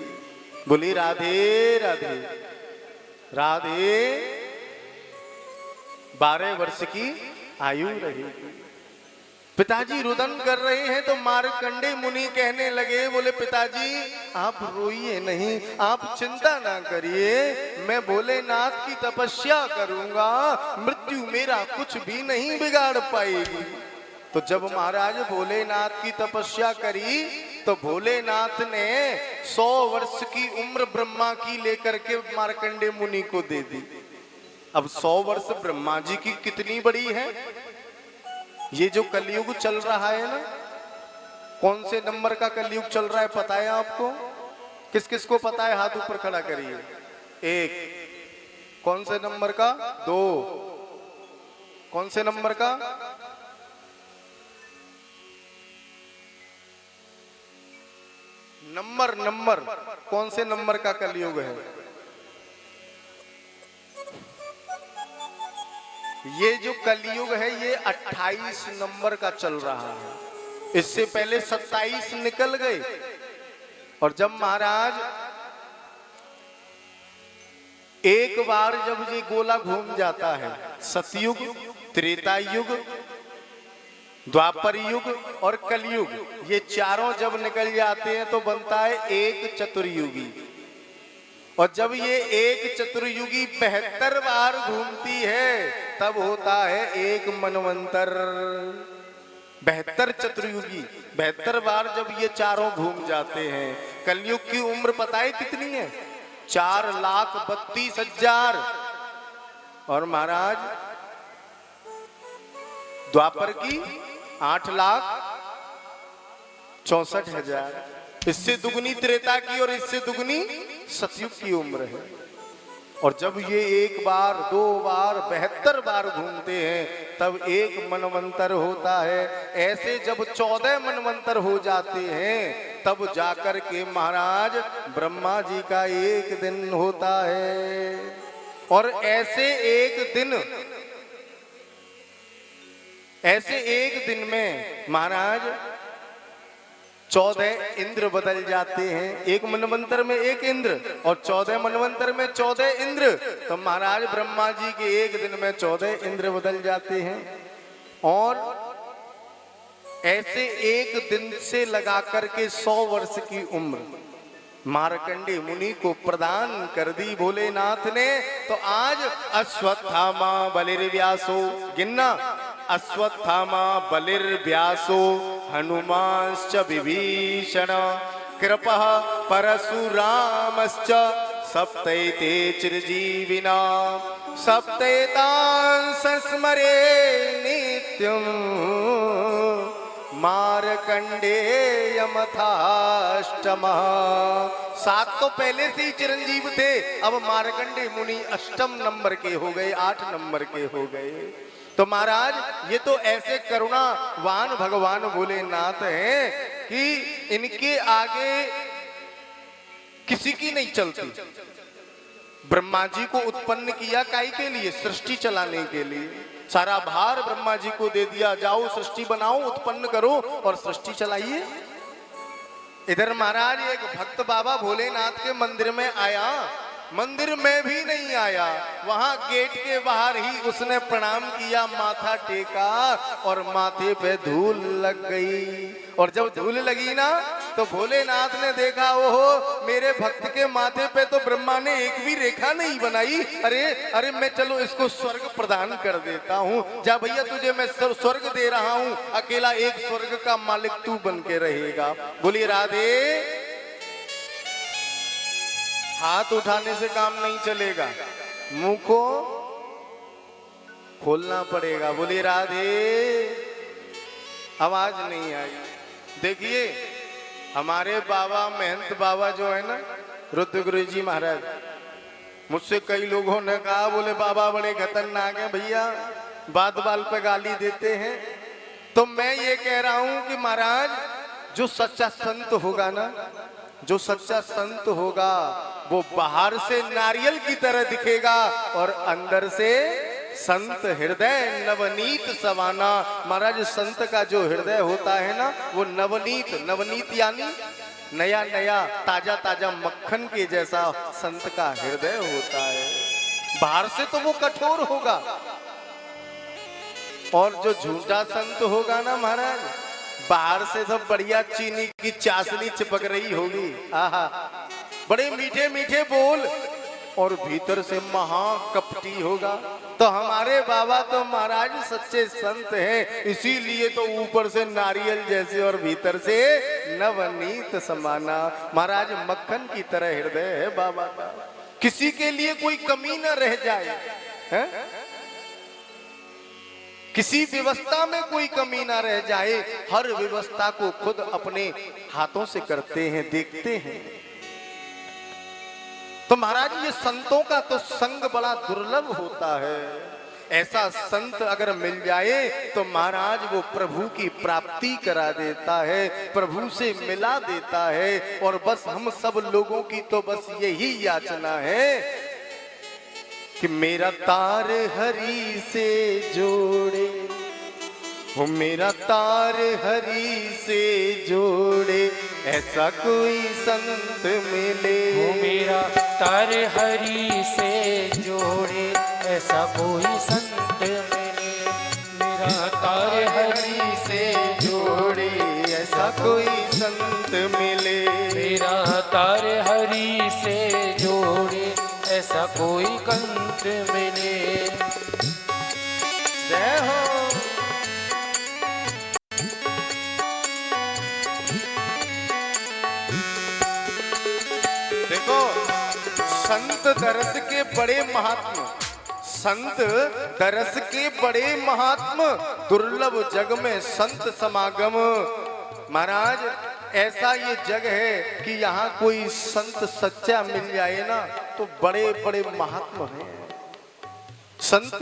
बोली राधे राधे राधे। 12 वर्ष की आयु रहेगी। पिताजी रुदन कर रहे हैं तो मार्कंडे मुनि कहने लगे, बोले पिताजी आप रोइए नहीं, आप चिंता ना करिए, मैं भोलेनाथ की तपस्या करूंगा, मृत्यु मेरा कुछ भी नहीं बिगाड़ पाएगी। तो जब महाराज भोलेनाथ की तपस्या करी तो भोलेनाथ ने 100 वर्ष की उम्र ब्रह्मा की लेकर के मार्कंडे मुनि को दे दी। अब 100 वर्ष ब्रह्मा जी की कितनी बड़ी है। ये जो कलयुग चल रहा है ना, कौन से नंबर का कलयुग चल रहा है पता है आपको? किस किस को पता है? हाथ ऊपर खड़ा करिए। 1। कौन से नंबर का? 2। कौन से नंबर का? नंबर कौन से नंबर का कलयुग है? ये जो कलयुग है ये 28 नंबर का चल रहा है। इससे पहले 27 निकल गए। और जब महाराज एक बार जब ये गोला घूम जाता है, सतयुग, त्रेता युग, द्वापर युग और कलयुग, ये चारों जब निकल जाते हैं तो बनता है एक चतुर्युगी। और जब ये एक चतुर्युगी 72 बार घूमती है तब होता है एक मनवंतर। 72 चतुर्युगी 72 बार जब ये चारों घूम जाते हैं। कलयुग की उम्र पता है कितनी है? 4,32,000। और महाराज द्वापर की 8,64,000। इससे दुगनी त्रेता की और इससे दुगनी सतयुग की उम्र है। और जब ये एक बार, 2 बार, 72 बार घूमते हैं तब एक मनवंतर होता है। ऐसे जब 14 मनवंतर हो जाते हैं तब जाकर के महाराज ब्रह्मा जी का एक दिन होता है। और ऐसे एक दिन में महाराज 14 इंद्र बदल जाते हैं। एक मनवंतर में एक इंद्र और 14 मनवंतर में 14 इंद्र। तो महाराज ब्रह्मा जी के एक दिन में 14 इंद्र बदल जाते हैं। और ऐसे एक दिन से लगा करके 100 वर्ष की उम्र मार्कंडे मुनि को प्रदान कर दी भोलेनाथ ने। तो आज अश्वत्थामा बलिर्व्यासो, गिनना, अश्वत्थामा बलिर्व्यासो हनुमांश्च विभीषण कृपः परशुरामश्च सप्तैते चिरजीविना सप्तैतान् संस्मरे नित्यम् मार्कंडेयमथाष्टमः। 7 तो पहले से ही चिरंजीव थे, अब मार्कंडे मुनि अष्टम नंबर के हो गए, 8 नंबर के हो गए। तो महाराज ये तो ऐसे करुणावान भगवान भोलेनाथ हैं कि इनके आगे किसी की नहीं चलती। ब्रह्मा जी को उत्पन्न किया काहे के लिए? सृष्टि चलाने के लिए। सारा भार ब्रह्मा जी को दे दिया, जाओ सृष्टि बनाओ, उत्पन्न करो और सृष्टि चलाइए। इधर महाराज एक भक्त बाबा भोलेनाथ के मंदिर में आया, मंदिर में भी नहीं आया, वहां गेट के बाहर ही उसने प्रणाम किया, माथा टेका और माथे पे धूल लग गई। और जब धूल लगी ना तो भोलेनाथ ने देखा, ओहो मेरे भक्त के माथे पे तो ब्रह्मा ने एक भी रेखा नहीं बनाई। अरे मैं चलो इसको स्वर्ग प्रदान कर देता हूँ। जा भैया तुझे मैं स्वर्ग दे रहा हूँ, अकेला एक स्वर्ग का मालिक तू बन के रहेगा। बोलिए राधे। हाथ उठाने से काम नहीं चलेगा, मुंह को खोलना पड़ेगा। बोलिए राधे। आवाज नहीं आई। देखिए हमारे बाबा महंत बाबा जो है ना, रुद्र गुरु जी महाराज, मुझसे कई लोगों ने कहा, बोले बाबा बड़े खतरनाक है भैया, बात बाल पे गाली देते हैं। तो मैं ये कह रहा हूं कि महाराज जो सच्चा संत होगा ना, जो सच्चा संत होगा वो बाहर से नारियल की तरह दिखेगा और अंदर से संत हृदय नवनीत सवाना। महाराज संत का जो हृदय होता है ना वो नवनीत, नवनीत यानी नया नया ताजा ताजा मक्खन के जैसा संत का हृदय होता है। बाहर से तो वो कठोर होगा और जो झूठा संत होगा ना महाराज, बाहर से सब बढ़िया चीनी की चाशनी चिपक रही होगी। आहा, बड़े मीठे मीठे बोल, और भीतर से महाकपटी होगा। तो हमारे बाबा तो महाराज सच्चे संत हैं, इसीलिए तो ऊपर से नारियल जैसे और भीतर से नवनीत समाना। महाराज मक्खन की तरह हृदय है बाबा का, किसी के लिए कोई कमी न रह जाए है? किसी व्यवस्था में कोई कमी ना रह जाए, हर व्यवस्था को खुद अपने हाथों से करते हैं, देखते हैं। तो महाराज ये संतों का तो संग बड़ा दुर्लभ होता है। ऐसा संत अगर मिल जाए तो महाराज वो प्रभु की प्राप्ति करा देता है, प्रभु से मिला देता है। और बस हम सब लोगों की तो बस यही याचना है कि मेरा तार हरि से जोड़े, वो मेरा तार हरि से जोड़े, ऐसा कोई संत मिले। वो मेरा तार हरि से जोड़े, ऐसा कोई संत मिले। मेरा तार हरि से जोड़े, ऐसा कोई संत मिले। मेरा तार हरि से जोड़े, ऐसा कोई कंठ मिले। जय हो। देखो संत दरस के बड़े महात्मा, संत दरस के बड़े महात्मा, दुर्लभ जग में संत समागम। महाराज ऐसा ये जग है कि यहाँ कोई संत सच्चा मिल जाए ना तो बड़े बड़े महात्मा हैं। संत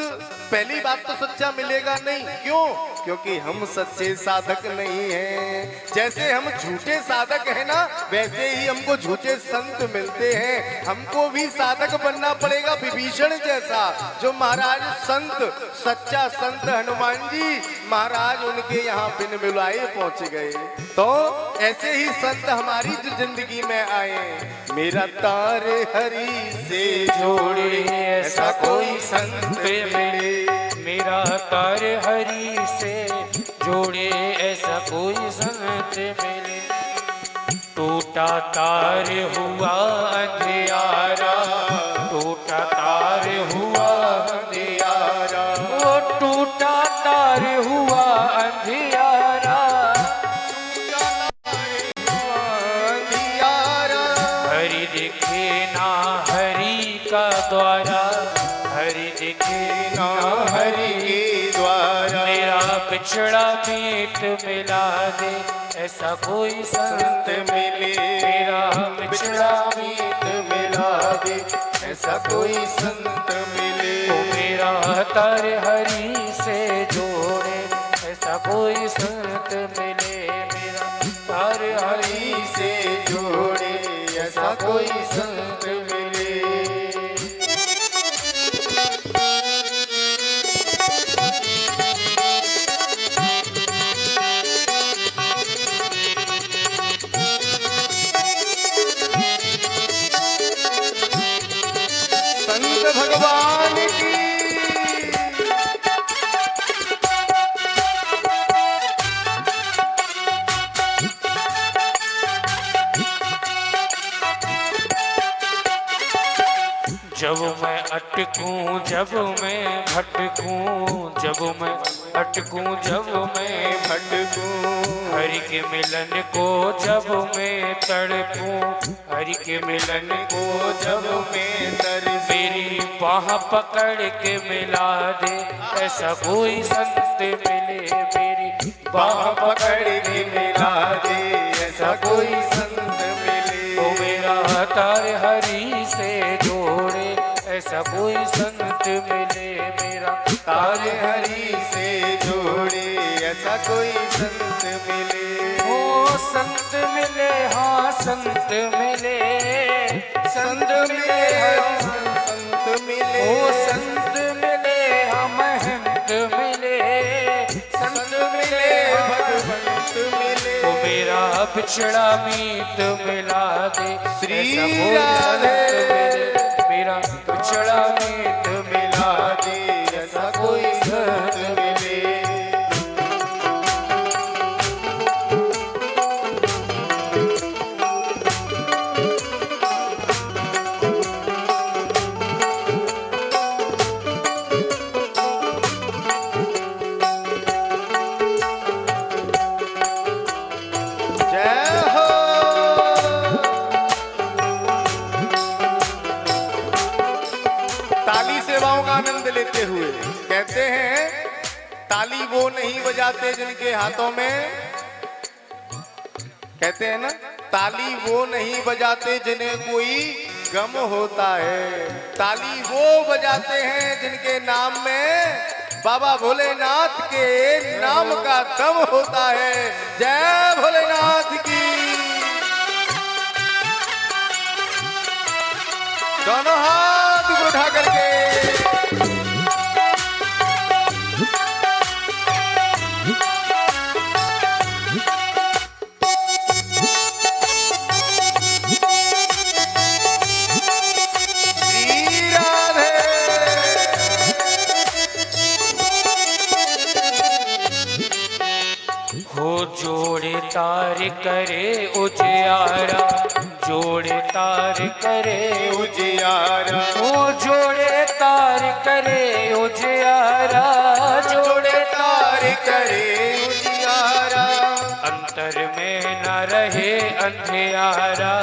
पहली बात तो सच्चा मिलेगा नहीं, क्यों? क्योंकि हम सच्चे साधक नहीं हैं। जैसे हम झूठे साधक हैं ना, वैसे ही हमको झूठे संत मिलते हैं। हमको भी साधक बनना पड़ेगा विभीषण जैसा, जो महाराज संत, सच्चा संत हनुमान जी महाराज उनके यहाँ बिन बुलाए पहुंच गए। तो ऐसे ही संत हमारी जिंदगी में आए। मेरा तार हरि से जोड़े, ऐसा कोई संत मिले। मेरा तार हरि से जोड़े, ऐसा कोई संत मिले। टूटा तार हुआ अंधियारा, टूटा तार हुआ अंधियारा, वो टूटा तार हुआ अंधियारा। हरि दिखे ना हरि का द्वारा, हरि दिखे ना हरि के द्वारा। मेरा बिछड़ा मीत मिला दे, ऐसा कोई संत मिले। मेरा बिछड़ा मीत मिला दे, ऐसा कोई संत मिले। ओ मेरा तार हरि से जोड़े, ऐसा कोई संत मिले। मेरा तार हरि से जोड़े, ऐसा कोई संत मिले। संत भगवान की जब मैं अटकूं, जब मैं भटकूं, जब मैं अटकूं, जब मैं भटकूं, हरि के मिलन को जब मैं तड़पूं, हरि के मिलन को जब मैं तड़पूं, मेरी बाह पकड़ के मिला दे, ऐसा कोई संत मिले। मेरी बाह पकड़ के मिला दे, ऐसा कोई संत मिले। ओ मेरा तार हरि से जोड़े, ऐसा कोई संत मिले। मेरा तार हरि से जोड़े, ऐसा कोई संत मिले। ओ संत मिले, हाँ संत मिले, संत मिले, संत मिले। ओ संत मिले, हाँ महंत मिले, संत मिले, भगवंत मिले। ओ मेरा बिछड़ा मीत मिला दे, श्री ऐसा कोई राधे। संत मिले। मेरा बिछड़ा मीत मिला दे, ऐसा कोई संत मिले। आनंद लेते हुए कहते हैं, ताली वो नहीं बजाते जिनके हाथों में, कहते हैं ना, ताली वो नहीं बजाते जिन्हें कोई गम होता है, ताली वो बजाते हैं जिनके नाम में बाबा भोलेनाथ के नाम का दम होता है। जय भोलेनाथ की। दोनों हाथ उठा करके जोड़े तार करे उजियारा, जोड़े तार करे उजियारा, वो जोड़े तार करे उजियारा, जोड़े तार करे उजियारा, अंतर में न रहे अंधियारा,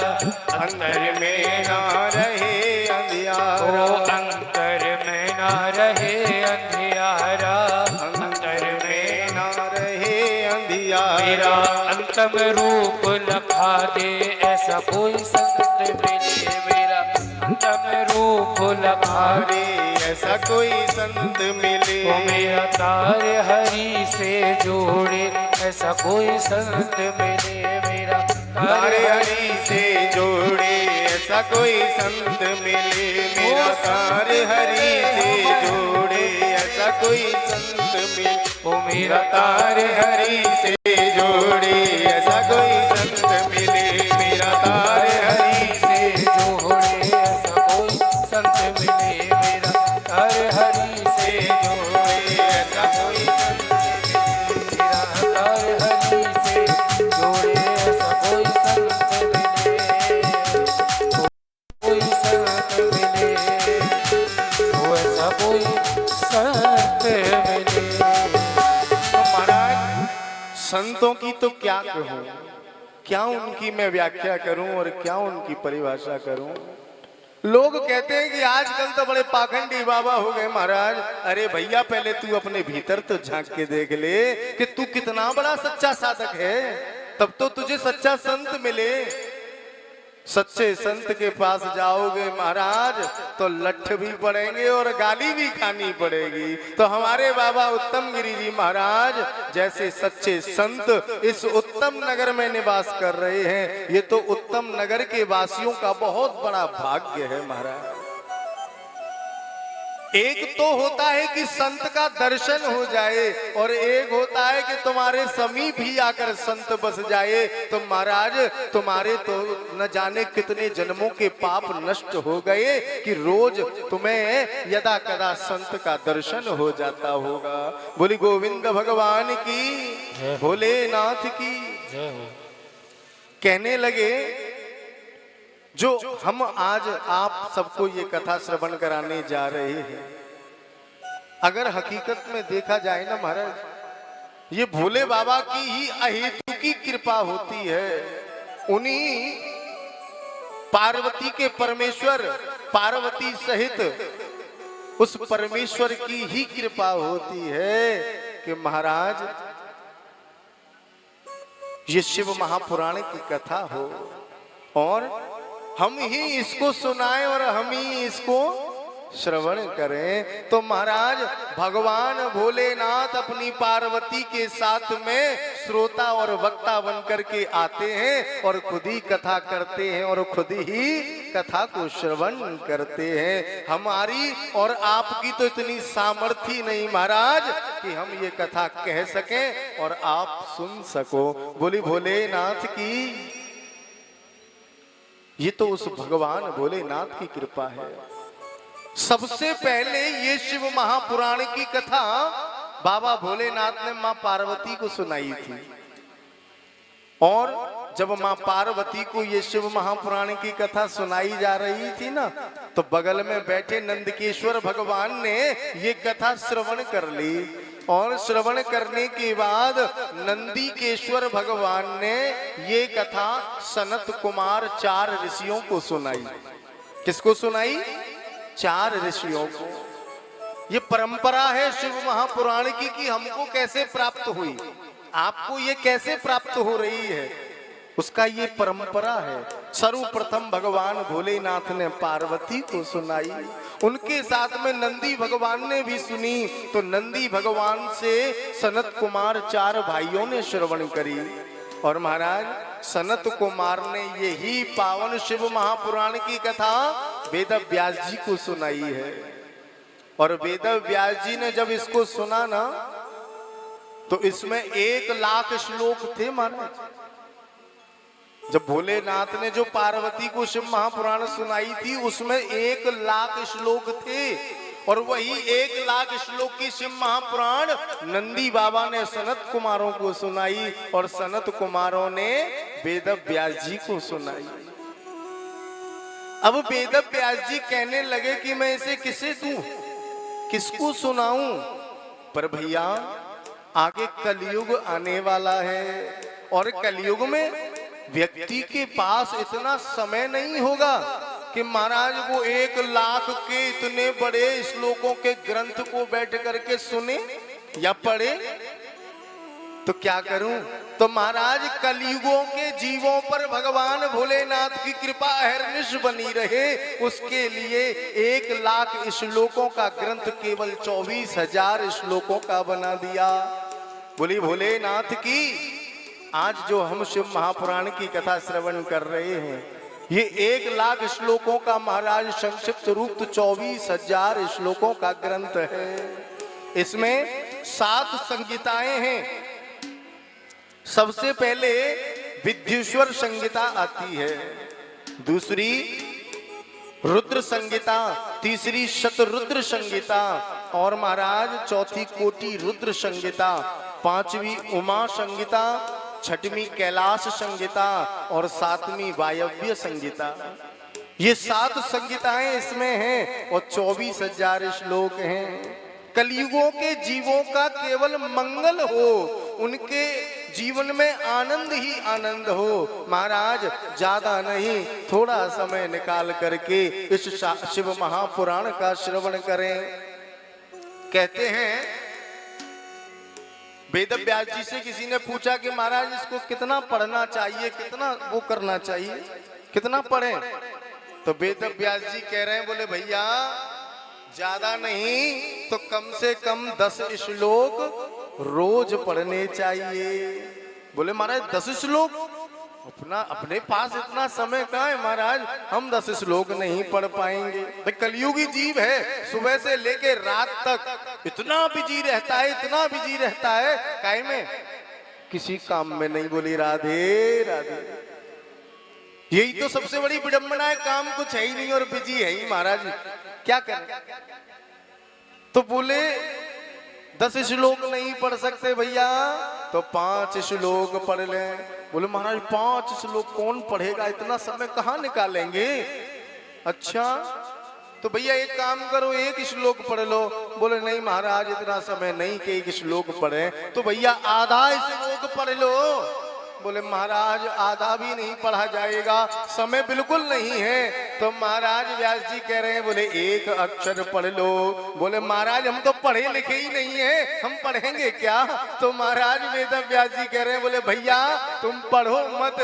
अंतर में ना रहे अंधियारा, अंतर में न रहे अंधियारा, अंतर में ना रहे अंधियारा। मेरा अंतम रूप लखा दे ऐसा कोई संत मिले, मेरा अंतम रूप लखा दे ऐसा कोई संत मिले, वो मेरा तार हरि से जोड़े ऐसा कोई संत मिले, मेरा तार हरि से जोड़े ऐसा कोई संत मिले, मेरा तार हरि से जोड़े ऐसा कोई संत मिले, वो मेरा तार हरि से जोड़े ऐसा कोई संत मिले, मेरा तार हरि से जोड़े ऐसा कोई संत मिले, मेरा तार हरि से जोड़े ऐसा कोई संत मिले, मेरा तार हरि से जोड़े ऐसा कोई संत मिले, कोई संत मिले, वो ऐसा कोई संत मिले। तो महाराज संतों की तो क्या कहूं, क्या उनकी मैं व्याख्या करूं और क्या उनकी परिभाषा करूं। लोग कहते हैं कि आजकल तो बड़े पाखंडी बाबा हो गए महाराज। अरे भैया पहले तू अपने भीतर तो झांक के देख ले कि तू कितना बड़ा सच्चा साधक है, तब तो तुझे सच्चा संत मिले। सच्चे संत के पास जाओगे महाराज तो लठ भी पड़ेंगे और गाली भी खानी पड़ेगी। तो हमारे बाबा उत्तम गिरी जी महाराज जैसे सच्चे संत इस उत्तम नगर में निवास कर रहे हैं, ये तो उत्तम नगर के वासियों का बहुत बड़ा भाग्य है महाराज। एक तो होता है कि संत का दर्शन हो जाए और एक होता है कि तुम्हारे समीप ही आकर संत बस जाए। तो महाराज तुम्हारे तो न जाने कितने जन्मों के पाप नष्ट हो गए कि रोज तुम्हें यदा कदा संत का दर्शन हो जाता होगा। बोली गोविंद भगवान की, भोलेनाथ की। कहने लगे जो हम आज आप सबको ये कथा श्रवण कराने जा रहे हैं, अगर हकीकत में देखा जाए ना महाराज, ये भोले बाबा की ही अहेतु की कृपा होती है। उन्हीं पार्वती के परमेश्वर पार्वती सहित उस परमेश्वर की ही कृपा होती है कि महाराज ये शिव महापुराण की कथा हो और हम ही इसको सुनाएं और हम ही इसको श्रवण करें। तो महाराज भगवान भोलेनाथ अपनी पार्वती के साथ में श्रोता और वक्ता बन करके आते हैं और खुद ही कथा करते हैं और खुद ही कथा को श्रवण करते हैं। हमारी और आपकी तो इतनी सामर्थ्य नहीं महाराज कि हम ये कथा कह सकें और आप सुन सको। बोली भोलेनाथ की। ये तो उस भगवान भोलेनाथ की कृपा है। सबसे पहले ये शिव महापुराण की कथा बाबा भोलेनाथ ने मां पार्वती को सुनाई थी और जब मां पार्वती को ये शिव महापुराण की कथा सुनाई जा रही थी ना, तो बगल में बैठे नंदकेश्वर भगवान ने ये कथा श्रवण कर ली और श्रवण करने के बाद नंदीकेश्वर भगवान ने ये कथा सनत कुमार 4 ऋषियों को सुनाई। किसको सुनाई? 4 ऋषियों को। ये परंपरा है शिव महापुराण की कि हमको कैसे प्राप्त हुई, आपको ये कैसे प्राप्त हो रही है, उसका ये परंपरा है। सर्वप्रथम भगवान भोलेनाथ ने पार्वती को सुनाई, उनके साथ में नंदी भगवान ने भी सुनी, तो नंदी भगवान से सनत कुमार 4 भाइयों ने श्रवण करी। और महाराज सनत कुमार ने यही पावन शिव महापुराण की कथा वेद व्यास जी को सुनाई है। और वेद व्यास जी ने जब इसको सुना ना, तो इसमें 1 लाख श्लोक थे महाराज। जब भोलेनाथ ने जो पार्वती को शिव महापुराण सुनाई थी, उसमें 1 लाख श्लोक थे। और वही 1 लाख श्लोक की शिव महापुराण नंदी बाबा ने सनत कुमारों को सुनाई, और सनत कुमारों ने वेद व्यास जी को सुनाई। अब वेद व्यास जी कहने लगे कि मैं इसे किसे दूं, किसको सुनाऊं। पर भैया आगे कलयुग आने वाला है, और कलयुग में व्यक्ति के पास इतना समय नहीं होगा कि महाराज वो 1 लाख के इतने बड़े श्लोकों के ग्रंथ को बैठ करके सुने या पढ़े। तो क्या करूं, तो महाराज कलयुगों के जीवों पर भगवान भोलेनाथ की कृपा अहर्निश बनी रहे, उसके लिए 1 लाख श्लोकों का ग्रंथ केवल 24,000 श्लोकों का बना दिया। बोली भोलेनाथ की। आज जो हम शिव महापुराण की कथा श्रवण कर रहे हैं, ये 1 लाख श्लोकों का महाराज संक्षिप्त रूप 24,000 श्लोकों का ग्रंथ है। इसमें 7 संहिताएं हैं। सबसे पहले विद्युश्वर संहिता आती है, दूसरी रुद्र संहिता, तीसरी शतरुद्र संहिता, और महाराज चौथी कोटि रुद्र संहिता, 5वीं उमा संहिता, 6वीं कैलाश संहिता, और 7वीं वायव्य संहिता। ये 7 संहिताएं इसमें हैं, और 24,000 श्लोक हैं। कलयुगों के जीवों का केवल मंगल हो, उनके जीवन में आनंद ही आनंद हो। महाराज ज्यादा नहीं, थोड़ा समय निकाल करके इस शिव महापुराण का श्रवण करें। कहते हैं वेद व्यास जी से किसी ने पूछा कि महाराज इसको कितना पढ़ना चाहिए, कितना वो करना चाहिए, कितना पढ़ें। तो वेद व्यास जी कह रहे हैं, बोले भैया ज्यादा नहीं तो कम से कम 10 श्लोक रोज पढ़ने चाहिए। बोले महाराज 10 श्लोक, अपने पास इतना समय कहाँ है महाराज, हम 10 श्लोक नहीं पढ़ पाएंगे। तो कलयुगी जीव है, सुबह से लेके रात तक इतना बिजी रहता है, इतना बिजी रहता है, काहे में, किसी काम में नहीं। बोली राधे राधे। यही तो सबसे बड़ी विडंबना है, काम कुछ है ही नहीं और बिजी है ही महाराज, क्या करें। तो बोले 10 श्लोक नहीं पढ़ सकते भैया, तो 5 श्लोक पढ़ लें। बोले महाराज 5 श्लोक कौन पढ़ेगा, इतना समय कहाँ निकालेंगे। अच्छा तो भैया एक काम करो, 1 श्लोक पढ़ लो। बोले नहीं महाराज इतना समय नहीं कि 1 श्लोक पढ़े, तो भैया आधा श्लोक पढ़ लो। बोले महाराज आधा भी नहीं पढ़ा जाएगा, समय बिल्कुल नहीं है। तो महाराज व्यास जी कह रहे हैं, बोले 1 अक्षर पढ़ लो। बोले महाराज हम तो पढ़े लिखे ही नहीं है, हम पढ़ेंगे क्या। तो महाराज वेद व्यास जी कह रहे हैं, बोले भैया तुम पढ़ो मत,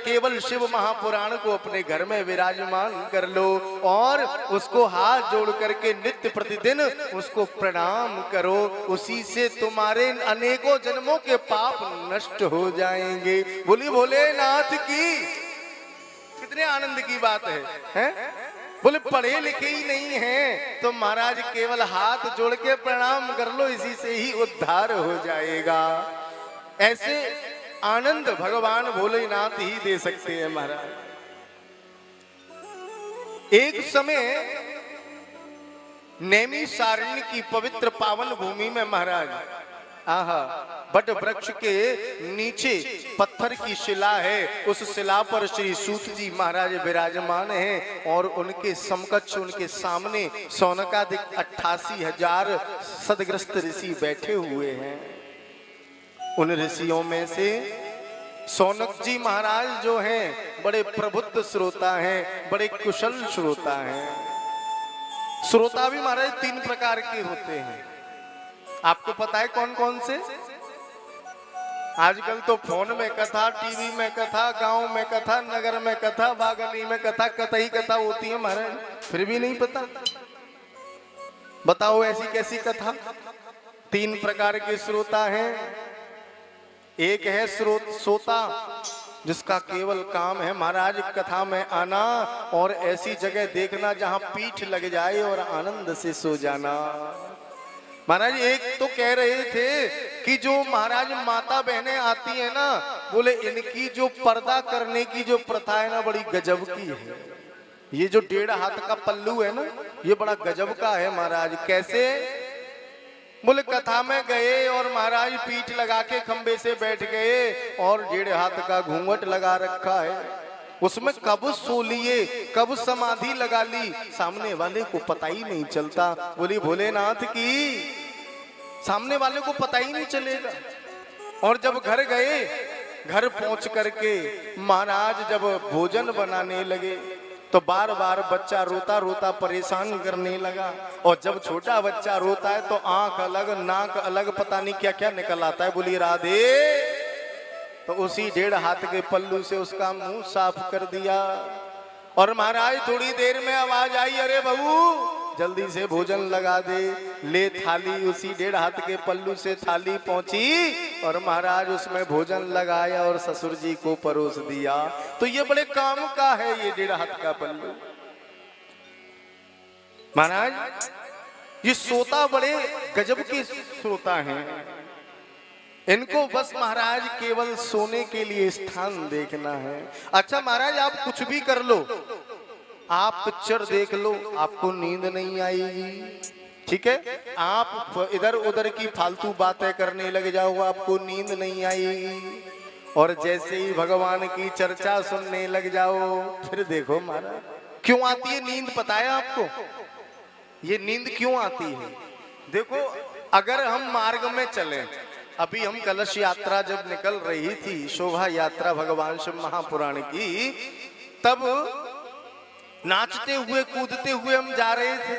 केवल शिव महापुराण को अपने घर में विराजमान कर लो, और उसको हाथ जोड़ करके नित्य प्रतिदिन उसको प्रणाम करो, उसी से तुम्हारे अनेकों जन्मों के पाप नष्ट हो जाएंगे। बोली भोलेनाथ की। कितने आनंद की बात है? बोले पढ़े लिखे ही नहीं है तो महाराज केवल हाथ जोड़ के प्रणाम कर लो, इसी से ही उद्धार हो जाएगा। ऐसे आनंद भगवान भोलेनाथ ही दे सकते हैं महाराज। एक समय नैमिषारण्य की पवित्र पावन भूमि में महाराज बट वृक्ष के नीचे पत्थर की शिला है, उस शिला पर श्री सूत जी महाराज विराजमान हैं, और उनके समकक्ष उनके सामने सौनकादिक 88,000 सदग्रस्त ऋषि बैठे हुए हैं। उन ऋषियों में से सौनक जी महाराज जो हैं बड़े प्रबुद्ध श्रोता हैं, बड़े कुशल श्रोता हैं। श्रोता भी महाराज 3 प्रकार के होते हैं। आपको पता है कौन कौन से? आजकल तो फोन में कथा, टीवी में कथा, गांव में कथा, नगर में कथा, बागली में कथा, कतई कथा होती है महाराज, फिर भी नहीं पता। बताओ ऐसी कैसी कथा? 3 प्रकार के श्रोता हैं। एक है श्रोता जिसका केवल काम है महाराज कथा में आना और ऐसी जगह देखना जहां पीठ लग जाए और आनंद से सो जाना। महाराज एक तो कह रहे थे कि जो महाराज माता बहनें आती है ना, बोले इनकी जो पर्दा करने की जो प्रथा है ना, बड़ी गजब की है। ये जो 1.5 हाथ का पल्लू है ना, ये बड़ा गजब का है महाराज। कैसे? बोले कथा में गए और महाराज पीठ लगा के खंबे से बैठ गए और 1.5 हाथ का घूंघट लगा रखा है, उसमें कब सो लिए कब समाधि लगा ली, सामने वाले को पता ही नहीं चलता। बोली भोलेनाथ की, सामने वाले को पता ही नहीं चलेगा। और जब घर गए, घर पहुंच करके महाराज जब भोजन बनाने लगे तो बार बार बच्चा रोता रोता परेशान करने लगा। और जब छोटा बच्चा रोता है तो आंख अलग नाक अलग पता नहीं क्या क्या निकल आता है। बोली राधे, तो उसी 1.5 हाथ के पल्लू से उसका मुंह साफ कर दिया। और महाराज थोड़ी देर में आवाज आई, अरे बहू जल्दी से भोजन लगा दे। ले थाली, उसी 1.5 हाथ के पल्लू से थाली पहुंची और महाराज उसमें भोजन लगाया और ससुर जी को परोस दिया। तो ये बड़े काम का है ये 1.5 हाथ का पल्लू। महाराज ये श्रोता बड़े गजब के श्रोता हैं। इनको बस महाराज केवल सोने के लिए स्थान देखना है। अच्छा महाराज आप कुछ भी कर लो, आप पिक्चर देख लो, आपको नींद नहीं आएगी, ठीक है। आप इधर उधर की फालतू बातें करने लग जाओ, आपको नींद नहीं आएगी। और जैसे ही भगवान की चर्चा सुनने लग जाओ, फिर देखो महाराज क्यों आती है नींद। पता है आपको ये नींद क्यों आती है? देखो अगर हम मार्ग में चलें, अभी हम कलश यात्रा जब निकल रही थी, शोभा यात्रा भगवान शिव महापुराण की, तब नाचते हुए कूदते हुए हम जा रहे थे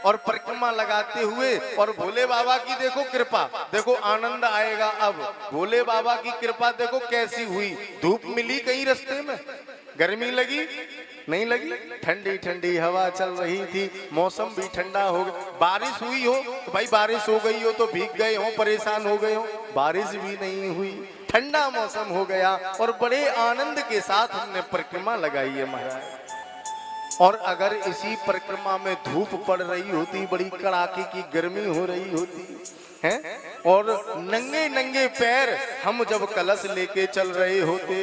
और परिक्रमा लगाते हुए, और भोले बाबा की देखो कृपा, देखो आनंद आएगा। अब भोले बाबा की कृपा देखो कैसी हुई। धूप मिली कहीं रास्ते में, गर्मी लगी नहीं लगी, ठंडी ठंडी हवा चल रही थी, मौसम भी ठंडा हो गया। बारिश हुई हो तो भाई बारिश हो गई हो तो भीग गए हो, परेशान हो गए हो, बारिश भी नहीं हुई, ठंडा मौसम हो गया और बड़े आनंद के साथ हमने परिक्रमा लगाई है महाराज। और अगर इसी परिक्रमा में धूप पड़ रही होती, बड़ी कड़ाके की गर्मी हो रही होती है, और नंगे नंगे पैर हम जब कलश लेके चल रहे होते,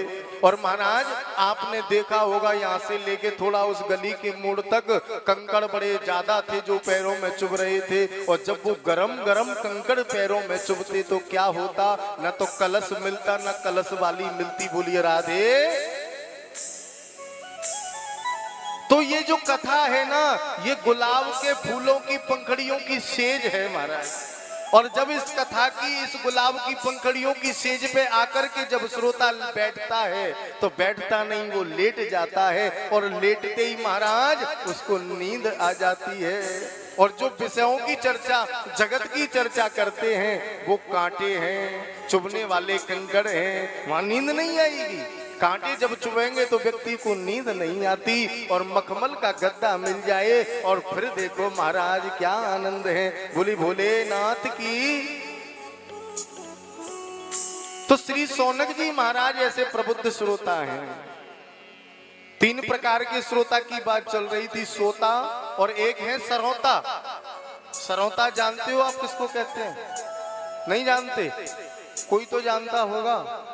और महाराज आपने देखा होगा यहाँ से लेके थोड़ा उस गली के मोड़ तक कंकड़ बड़े ज्यादा थे जो पैरों में चुभ रहे थे, और जब वो गरम गरम कंकड़ पैरों में चुभते तो क्या होता, न तो कलश मिलता न कलश वाली मिलती। बोलिए राधे। तो ये जो कथा है ना, ये गुलाब के फूलों की पंखड़ियों की सेज है महाराज। और जब इस कथा की, इस गुलाब की पंखड़ियों की सेज पे आकर के जब श्रोता बैठता है तो बैठता नहीं, वो लेट जाता है, और लेटते ही महाराज उसको नींद आ जाती है। और जो विषयों की चर्चा, जगत की चर्चा करते हैं, वो कांटे हैं, चुभने वाले कंकड़ हैं, वहां नींद नहीं आएगी। कांटे जब चुभेंगे तो व्यक्ति को नींद नहीं आती, और मखमल का गद्दा मिल जाए और फिर देखो महाराज क्या आनंद है। बोली भोलेनाथ की। तो श्री सौनक जी महाराज ऐसे प्रबुद्ध श्रोता हैं। 3 प्रकार के श्रोता की बात चल रही थी, श्रोता और एक है सरौता। सरौता जानते हो आप किसको कहते हैं? नहीं जानते? कोई तो जानता होगा।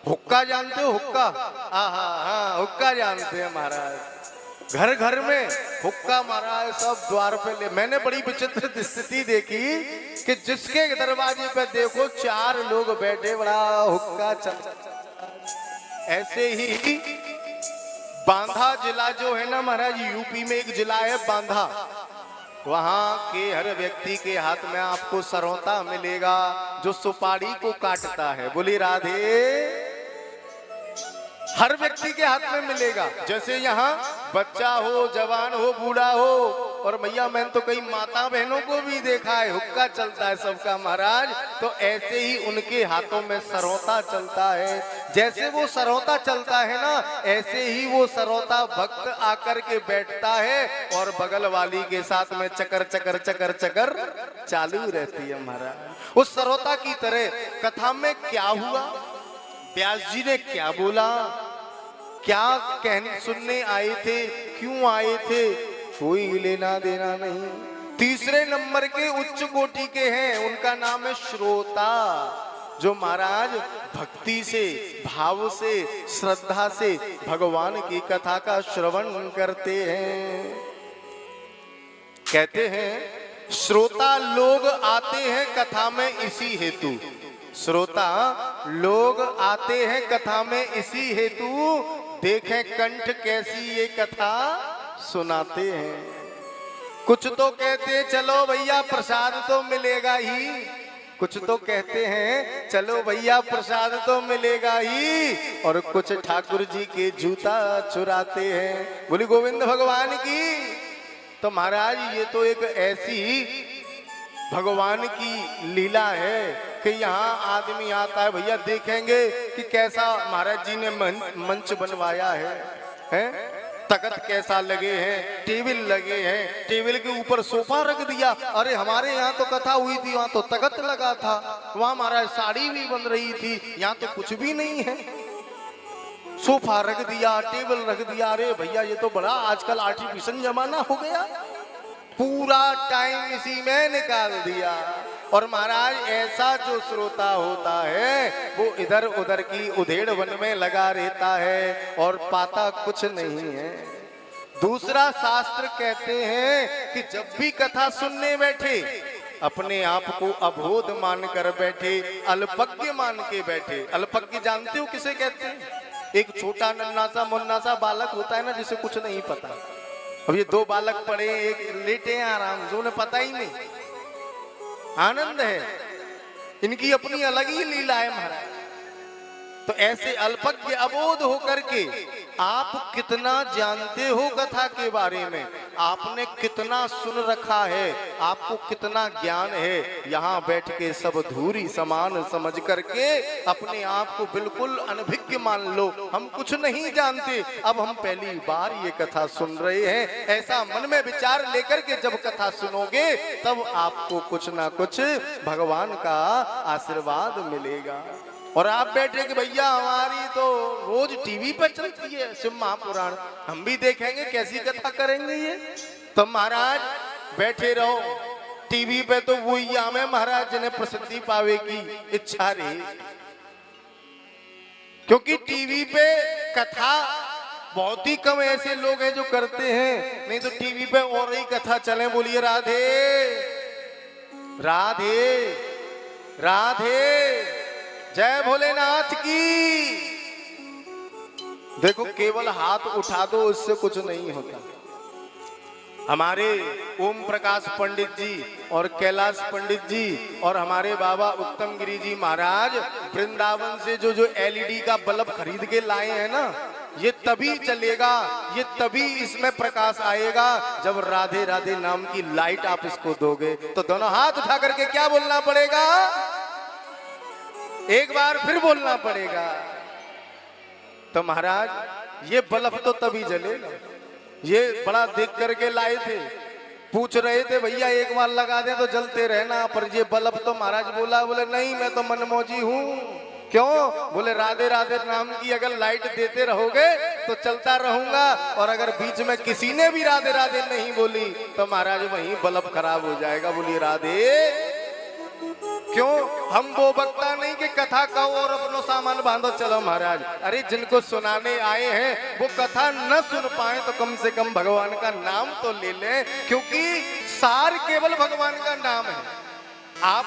हुक्का जानते हो? हुक्का, हाँ हुक्का जानते हैं महाराज। घर घर में हुक्का महाराज, सब द्वार पे ले। मैंने बड़ी विचित्र स्थिति देखी कि जिसके दरवाजे पे देखो 4 लोग बैठे, बड़ा हुक्का चल। ऐसे ही बांधा जिला जो है ना महाराज, यूपी में एक जिला है बांधा, वहां के हर व्यक्ति के हाथ में आपको सरौता मिलेगा जो सुपारी को काटता है। बोली राधे। हर व्यक्ति के हाथ में मिलेगा। जैसे यहाँ बच्चा हो, जवान हो, बूढ़ा हो, और भैया मैंने तो कई माता बहनों को भी देखा है, हुक्का चलता है सबका महाराज। तो ऐसे ही उनके हाथों में सरौता चलता है। जैसे वो सरौता चलता है ना, ऐसे ही वो सरौता भक्त आकर के बैठता है और बगल वाली के साथ में चकर चकर चकर चकर चालू रहती है महाराज। उस सरौता की तरह कथा में क्या हुआ, व्यास जी ने क्या बोला, क्या कहने सुनने आए थे, क्यों आए थे, कोई लेना देना नहीं। तीसरे नंबर के उच्च कोटि के हैं, उनका नाम है श्रोता, जो महाराज भक्ति से, भाव से, श्रद्धा से भगवान की कथा का श्रवण करते हैं। कहते हैं श्रोता लोग आते हैं कथा में इसी हेतु, श्रोता लोग आते हैं कथा में इसी हेतु, देखें कंठ कैसी ये कथा सुनाते हैं। कुछ तो कहते चलो भैया प्रसाद तो मिलेगा ही, कुछ तो कहते हैं चलो भैया प्रसाद तो मिलेगा ही, और कुछ ठाकुर जी के जूता चुराते हैं। बोली गोविंद भगवान की। तो महाराज ये तो एक ऐसी भगवान की लीला है कि यहाँ आदमी आता है, भैया देखेंगे कि कैसा महाराज जी ने मंच बनवाया है? तख्त कैसा लगे हैं, टेबल लगे हैं, टेबल के ऊपर सोफा रख दिया। अरे हमारे यहाँ तो कथा हुई थी, वहां तो तख्त लगा था, वहां महाराज साड़ी भी बन रही थी, यहाँ तो कुछ भी नहीं है, सोफा रख दिया, टेबल रख दिया। अरे भैया ये तो बड़ा आजकल आर्टिफिशियल जमाना हो गया, पूरा टाइम इसी में निकाल दिया। और महाराज ऐसा जो श्रोता होता है वो इधर उधर की उधेड़ वन में लगा रहता है और पाता कुछ नहीं है। दूसरा शास्त्र कहते हैं कि जब भी कथा सुनने बैठे अपने आप को अबोध मान कर बैठे, अल्पज्ञ मान के बैठे। अल्पज्ञ जानते हो किसे कहते हैं? एक छोटा नन्हा सा मुन्ना सा बालक होता है ना, जिसे कुछ नहीं पता। अब ये दो बालक पड़े, एक लेटे हैं आराम से, उन्हें पता ही नहीं, आनंद है, इनकी अपनी अलग ही लीला है महाराज। तो ऐसे अल्पज्ञ अबोध होकर के आप कितना जानते हो कथा के बारे में, आपने कितना सुन रखा है, आपको कितना ज्ञान है, यहाँ बैठ के सब धूरी समान समझ करके अपने आप को बिल्कुल अनभिज्ञ मान लो। हम कुछ नहीं जानते, अब हम पहली बार ये कथा सुन रहे हैं, ऐसा मन में विचार लेकर के जब कथा सुनोगे तब आपको कुछ ना कुछ भगवान का आशीर्वाद मिलेगा। और आप बैठे कि भैया हमारी तो रोज टीवी पर चलती है शिव महापुराण, हम भी देखेंगे, कैसी कथा करेंगे ये। तो महाराज बैठे रहो, टीवी पे तो वही आम है महाराज जिन्हें प्रसिद्धि पावे की इच्छा रही, क्योंकि टीवी पे कथा बहुत ही कम ऐसे लोग हैं जो करते हैं, नहीं तो टीवी पे और ही कथा चले। बोलिए राधे राधे राधे, जय भोलेनाथ की। देखो केवल हाथ उठा दो इससे कुछ नहीं होता। हमारे ओम प्रकाश पंडित जी और कैलाश पंडित जी और हमारे बाबा उत्तम गिरी जी महाराज वृंदावन से जो एलईडी का बल्ब खरीद के लाए हैं ना, ये तभी चलेगा, ये तभी इसमें प्रकाश आएगा जब राधे राधे नाम की लाइट आप इसको दोगे। तो दोनों हाथ उठा करके क्या बोलना पड़ेगा? एक बार फिर बोलना पड़ेगा। तो महाराज ये बल्ब तो तभी जलेगा। ये बड़ा देख करके लाए थे, पूछ रहे थे भैया एक बार लगा दे तो जलते रहना, पर ये बल्ब तो महाराज बोले नहीं मैं तो मनमौजी हूँ। क्यों? बोले राधे राधे नाम की अगर लाइट देते रहोगे तो चलता रहूंगा, और अगर बीच में किसी ने भी राधे राधे नहीं बोली तो महाराज वहीं बल्ब खराब हो जाएगा। बोलिए राधे। क्यों? हम वो वक्ता नहीं कि कथा कहो और अपनो सामान बांधो चलो महाराज। अरे जिनको सुनाने आए हैं वो कथा न सुन पाए तो कम से कम भगवान का नाम तो ले लें, क्योंकि सार केवल भगवान का नाम है। आप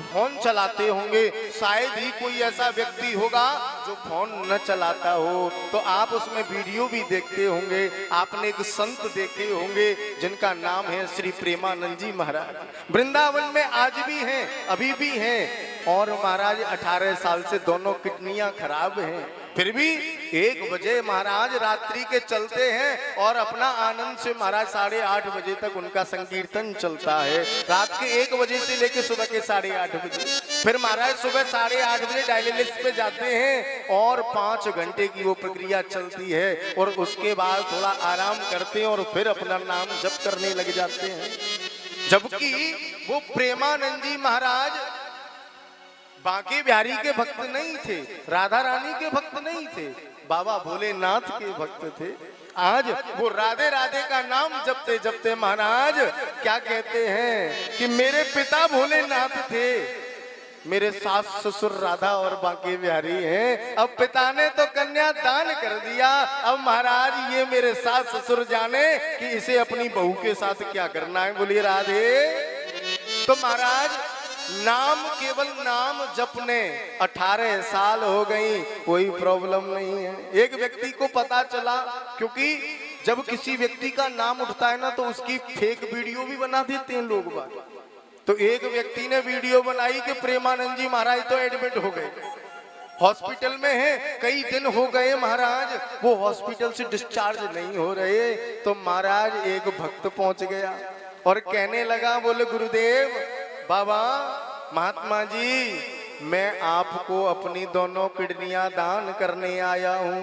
फोन चलाते होंगे, शायद ही कोई ऐसा व्यक्ति होगा जो फोन न चलाता हो, तो आप उसमें वीडियो भी देखते होंगे। आपने एक संत देखे होंगे जिनका नाम है श्री प्रेमानंद जी महाराज। वृंदावन में आज भी हैं, अभी भी हैं, और महाराज 18 साल से दोनों किडनियां खराब हैं, फिर भी 1 बजे महाराज रात्रि के चलते हैं और अपना आनंद से महाराज 8:30 बजे तक उनका संकीर्तन चलता है। रात के 1 बजे से लेकर सुबह के 8:30 बजे। फिर महाराज सुबह 8:30 बजे डायलिसिस पे जाते हैं और 5 घंटे की वो प्रक्रिया चलती है और उसके बाद थोड़ा आराम करते हैं और फिर अपना नाम जप करने लग जाते हैं। जबकि वो प्रेमानंद जी महाराज बांके बिहारी के भक्त नहीं थे, राधा रानी के भक्त नहीं थे, बाबा भोलेनाथ के भक्त थे। आज वो राधे राधे का नाम जपते जपते महाराज क्या कहते हैं कि मेरे पिता भोलेनाथ थे, मेरे सास ससुर राधा और बांके बिहारी हैं। अब पिता ने तो कन्या दान कर दिया, अब महाराज ये मेरे सास ससुर जाने कि इसे अपनी बहू के साथ क्या करना है। बोलिए राधे। तो महाराज नाम केवल नाम जपने 18 साल हो गई, कोई प्रॉब्लम नहीं है। एक व्यक्ति को पता चला, क्योंकि जब किसी व्यक्ति का नाम उठता है ना तो उसकी फेक वीडियो भी बना देते हैं लोग बात। तो एक व्यक्ति ने वीडियो बनाई कि प्रेमानंद जी महाराज तो एडमिट हो गए, हॉस्पिटल में हैं, कई दिन हो गए महाराज, वो हॉस्पिटल से डिस्चार्ज नहीं हो रहे। तो महाराज एक भक्त पहुंच गया और कहने लगा, बोले गुरुदेव बाबा महात्मा जी मैं आपको अपनी दोनों किडनियां दान करने आया हूं।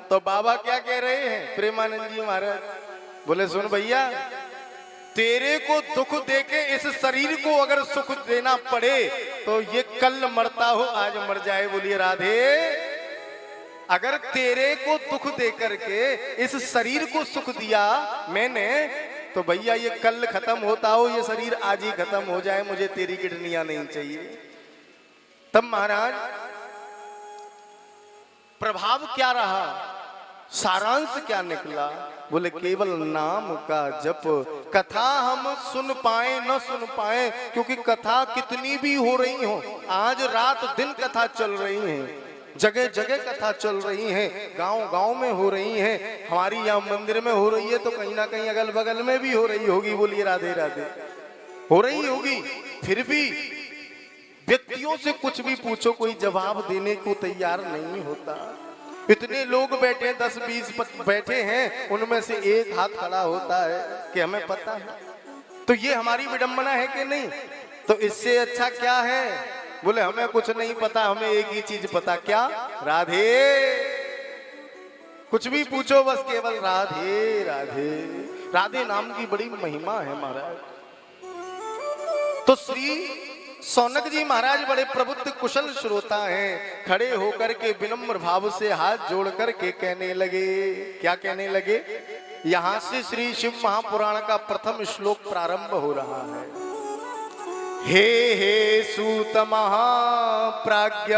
तो बाबा क्या कह रहे हैं प्रेमानंद जी महाराज, बोले सुन भैया, तेरे को दुख देके इस शरीर को अगर सुख देना पड़े तो ये कल मरता हो आज मर जाए। बोलिए राधे। अगर तेरे को दुख दे करके इस शरीर को सुख दिया मैंने तो भैया ये कल खत्म होता हो, ये शरीर आज ही खत्म हो जाए, मुझे तेरी किडनियां नहीं चाहिए। तब महाराज प्रभाव क्या रहा, सारांश क्या निकला? बोले केवल नाम का जप। कथा हम सुन पाए न सुन पाए, क्योंकि कथा कितनी भी हो रही हो, आज रात दिन कथा चल रही है, जगह जगह कथा चल रही है, गांव गांव में हो रही है, हमारी यहाँ मंदिर में हो रही है तो कहीं ना कहीं अगल बगल में भी हो रही होगी। बोलिए राधे राधे। हो रही होगी, फिर भी व्यक्तियों से कुछ भी पूछो कोई जवाब देने को तैयार नहीं होता। इतने लोग बैठे 10-20 बैठे हैं, उनमें से एक हाथ खड़ा होता है कि हमें पता है। तो ये हमारी विडंबना है कि नहीं? तो इससे अच्छा क्या है? बोले हमें कुछ नहीं पता, हमें एक ही चीज पता, क्या? राधे। कुछ भी पूछो बस केवल राधे राधे। राधे नाम की बड़ी महिमा है महाराज। तो श्री सौनक जी महाराज बड़े प्रबुद्ध कुशल श्रोता हैं, खड़े होकर के विनम्र भाव से हाथ जोड़ करके कहने लगे, क्या कहने लगे? यहां से श्री शिव महापुराण का प्रथम श्लोक प्रारंभ हो रहा है। हे सूत महाप्राज्ञ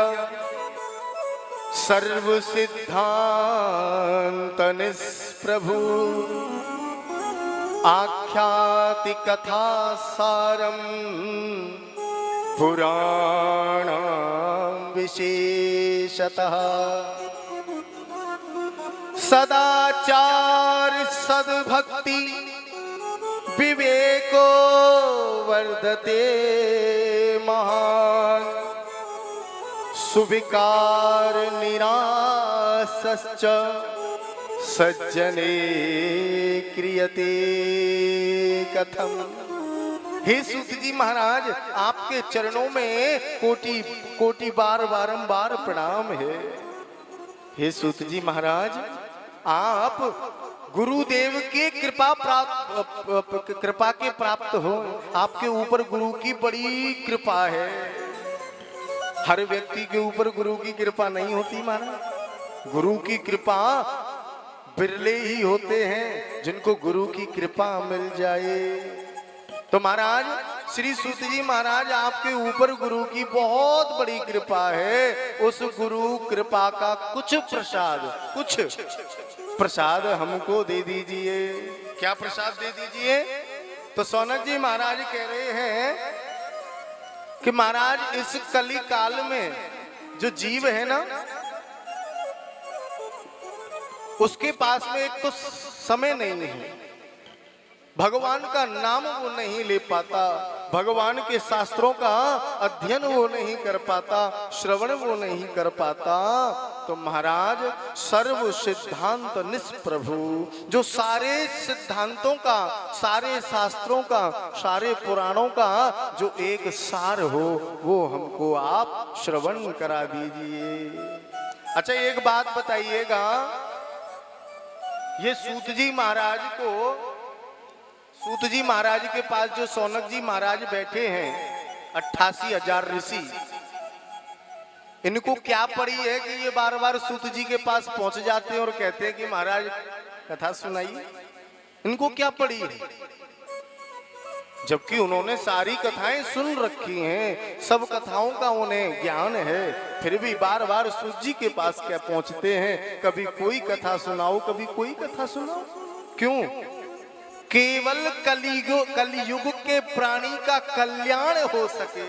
सर्व सिद्धांत निष्प्रभु आख्याति कथा सारम पुराण विशेषतः सदाचार सद्भक्ति विवेको वर्धते महान सुविकार निरासश्च सज्जने क्रियते कथम। हे सूत जी महाराज, आपके चरणों में कोटि कोटि बार बारंबार प्रणाम है। हे सूत जी महाराज, आप गुरुदेव के कृपा के प्राप्त हो, आपके ऊपर गुरु की बड़ी कृपा है। हर व्यक्ति के ऊपर गुरु की कृपा नहीं होती महाराज। गुरु की कृपा बिरले ही होते हैं जिनको गुरु की कृपा मिल जाए। तो महाराज श्री सूत जी महाराज, आपके ऊपर गुरु की बहुत बड़ी कृपा है। उस गुरु कृपा का कुछ प्रसाद हमको दे दीजिए। क्या प्रसाद दे दीजिए? तो सौनक जी महाराज कह रहे हैं कि महाराज इस कली काल में जो जीव है ना, उसके पास में एक तो समय नहीं है, भगवान का नाम वो नहीं ले पाता, भगवान के शास्त्रों का अध्ययन वो नहीं कर पाता, श्रवण वो नहीं कर पाता, तो महाराज सर्व सिद्धांत निष्प्रभु, जो सारे सिद्धांतों का, सारे शास्त्रों का, सारे पुराणों का जो एक सार हो, वो हमको आप श्रवण करा दीजिए। अच्छा एक बात बताइएगा, ये सूत जी महाराज को, सूत जी महाराज के पास जो सौनक जी महाराज बैठे हैं 88,000 ऋषि, इनको क्या पड़ी है कि ये बार बार सूत जी के पास पहुंच जाते हैं और कहते हैं कि महाराज कथा सुनाइए? इनको क्या पड़ी है? जबकि उन्होंने सारी कथाएं सुन रखी हैं, सब कथाओं का उन्हें ज्ञान है, फिर भी बार बार सूत जी के पास क्या पहुंचते हैं? कभी कोई कथा सुनाओ, कभी कोई कथा सुनाओ। क्यों? केवल कलियुग के प्राणी का कल्याण हो सके,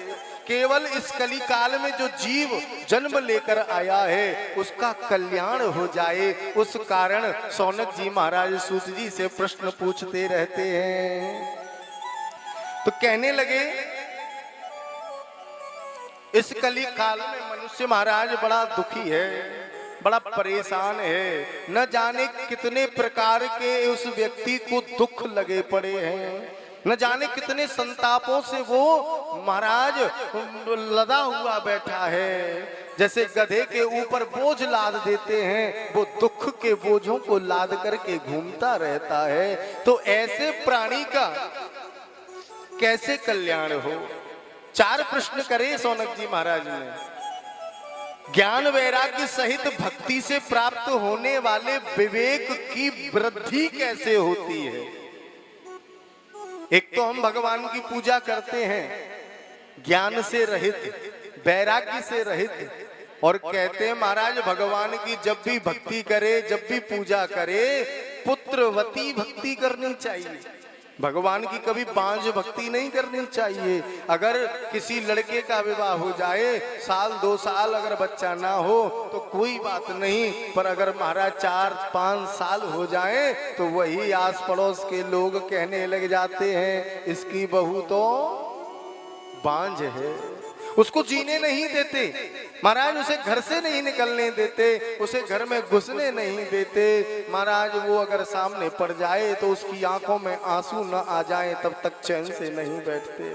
केवल इस कली काल में जो जीव जन्म लेकर आया है उसका कल्याण हो जाए, उस कारण सौनक जी महाराज सूत जी से प्रश्न पूछते रहते हैं। तो कहने लगे, इस कली काल में मनुष्य महाराज बड़ा दुखी है, बड़ा परेशान है, न जाने कितने प्रकार के उस व्यक्ति को दुख लगे पड़े हैं, न जाने कितने संतापों से वो महाराज लदा हुआ बैठा है। जैसे गधे के ऊपर बोझ लाद देते हैं, वो दुख के बोझों को लाद करके घूमता रहता है। तो ऐसे प्राणी का कैसे कल्याण हो? 4 प्रश्न करे सौनक जी महाराज ने। ज्ञान वैराग्य सहित भक्ति से प्राप्त होने वाले विवेक की वृद्धि कैसे होती है? एक तो हम भगवान की पूजा करते हैं ज्ञान से रहित, वैराग्य से रहित, और कहते हैं महाराज भगवान की जब भी भक्ति करे, जब भी पूजा करे, पुत्रवती भक्ति करनी चाहिए। भगवान की कभी बांझ भक्ति नहीं करनी चाहिए। अगर किसी लड़के का विवाह हो जाए, 1-2 साल अगर बच्चा ना हो तो कोई बात नहीं, पर अगर महाराज 4-5 साल हो जाए तो वही आस पड़ोस के लोग कहने लग जाते हैं इसकी बहू तो बांझ है, उसको जीने नहीं देते महाराज, उसे घर से नहीं निकलने देते, उसे घर में घुसने नहीं देते महाराज। वो अगर सामने पड़ जाए तो उसकी आंखों में आंसू न आ जाए तब तक चैन से नहीं बैठते।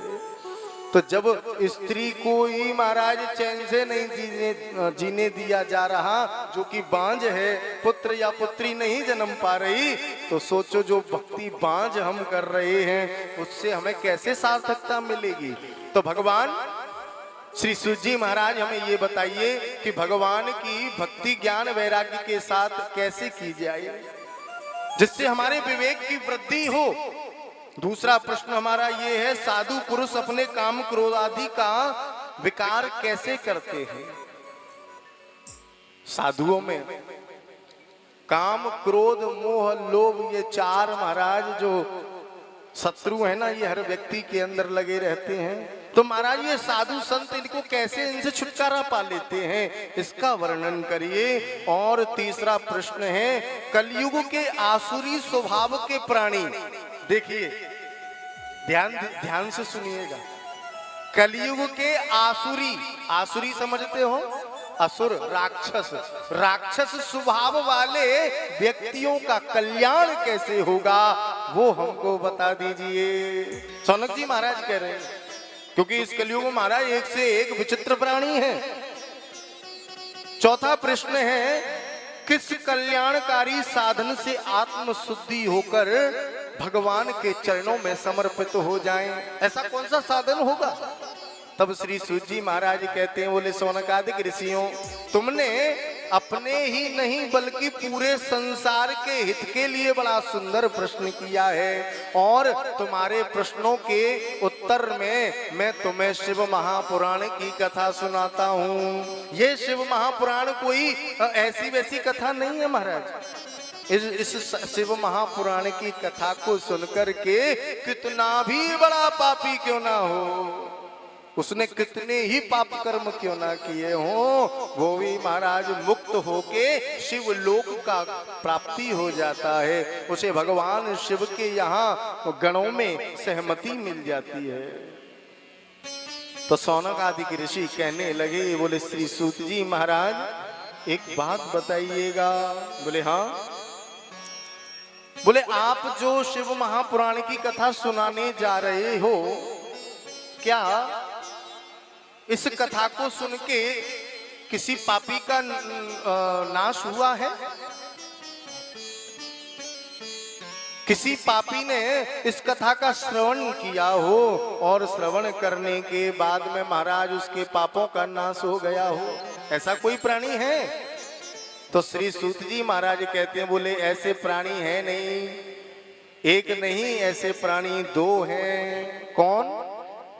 तो जब स्त्री को ही महाराज चैन से नहीं जीने दिया जा रहा, जो कि बांझ है, पुत्र या पुत्री नहीं जन्म पा रही, तो सोचो जो भक्ति बांझ हम कर रहे हैं उससे हमें कैसे सार्थकता मिलेगी? तो भगवान श्री सूत जी महाराज हमें ये बताइए कि भगवान की भक्ति ज्ञान वैराग्य के साथ कैसे की जाए जिससे हमारे विवेक की वृद्धि हो। दूसरा प्रश्न हमारा ये है, साधु पुरुष अपने काम क्रोध आदि का विकार कैसे करते हैं? साधुओं में काम क्रोध मोह लोभ, ये 4 महाराज जो शत्रु है ना, ये हर व्यक्ति के अंदर लगे रहते हैं। तो महाराज ये साधु संत इनको कैसे, इनसे छुटकारा पा लेते हैं, इसका वर्णन करिए। और तीसरा प्रश्न है, कलयुग के आसुरी स्वभाव के प्राणी, देखिए ध्यान से सुनिएगा, कलयुग के आसुरी, आसुरी समझते हो? असुर, राक्षस, राक्षस स्वभाव वाले व्यक्तियों का कल्याण कैसे होगा वो हमको बता दीजिए। सौनक जी महाराज कह रहे हैं, क्योंकि इस कलयुग में महाराज एक से एक विचित्र प्राणी है। चौथा प्रश्न है, किस कल्याणकारी साधन से आत्म शुद्धि होकर भगवान के चरणों में समर्पित हो जाएं? ऐसा कौन सा साधन होगा? तब श्री सूत जी महाराज कहते हैं, बोले सौनकादिक ऋषियों, तुमने अपने ही नहीं बल्कि पूरे संसार के हित के लिए बड़ा सुंदर प्रश्न किया है, और तुम्हारे प्रश्नों के उत्तर में मैं तुम्हें शिव महापुराण की कथा सुनाता हूँ। ये शिव महापुराण कोई ऐसी वैसी कथा नहीं है महाराज। इस शिव महापुराण की कथा को सुनकर के कितना भी बड़ा पापी क्यों ना हो, उसने कितने ही पाप कर्म क्यों ना किए हो, वो भी महाराज मुक्त होके शिव लोक का प्राप्ति हो जाता है। उसे भगवान शिव के यहाँ गणों में सहमति मिल जाती है। तो सौनक आदि के ऋषि कहने लगे, बोले श्री सूत जी महाराज एक बात बताइएगा। बोले हाँ। बोले आप जो शिव महापुराण की कथा सुनाने जा रहे हो, क्या इस कथा को सुन के किसी पापी का नाश हुआ है? किसी पापी ने इस कथा का श्रवण किया हो और श्रवण करने के बाद में महाराज उसके पापों का नाश हो गया हो, ऐसा कोई प्राणी है? तो श्री सूत जी महाराज कहते हैं, बोले ऐसे प्राणी है नहीं, एक नहीं ऐसे प्राणी दो हैं। कौन?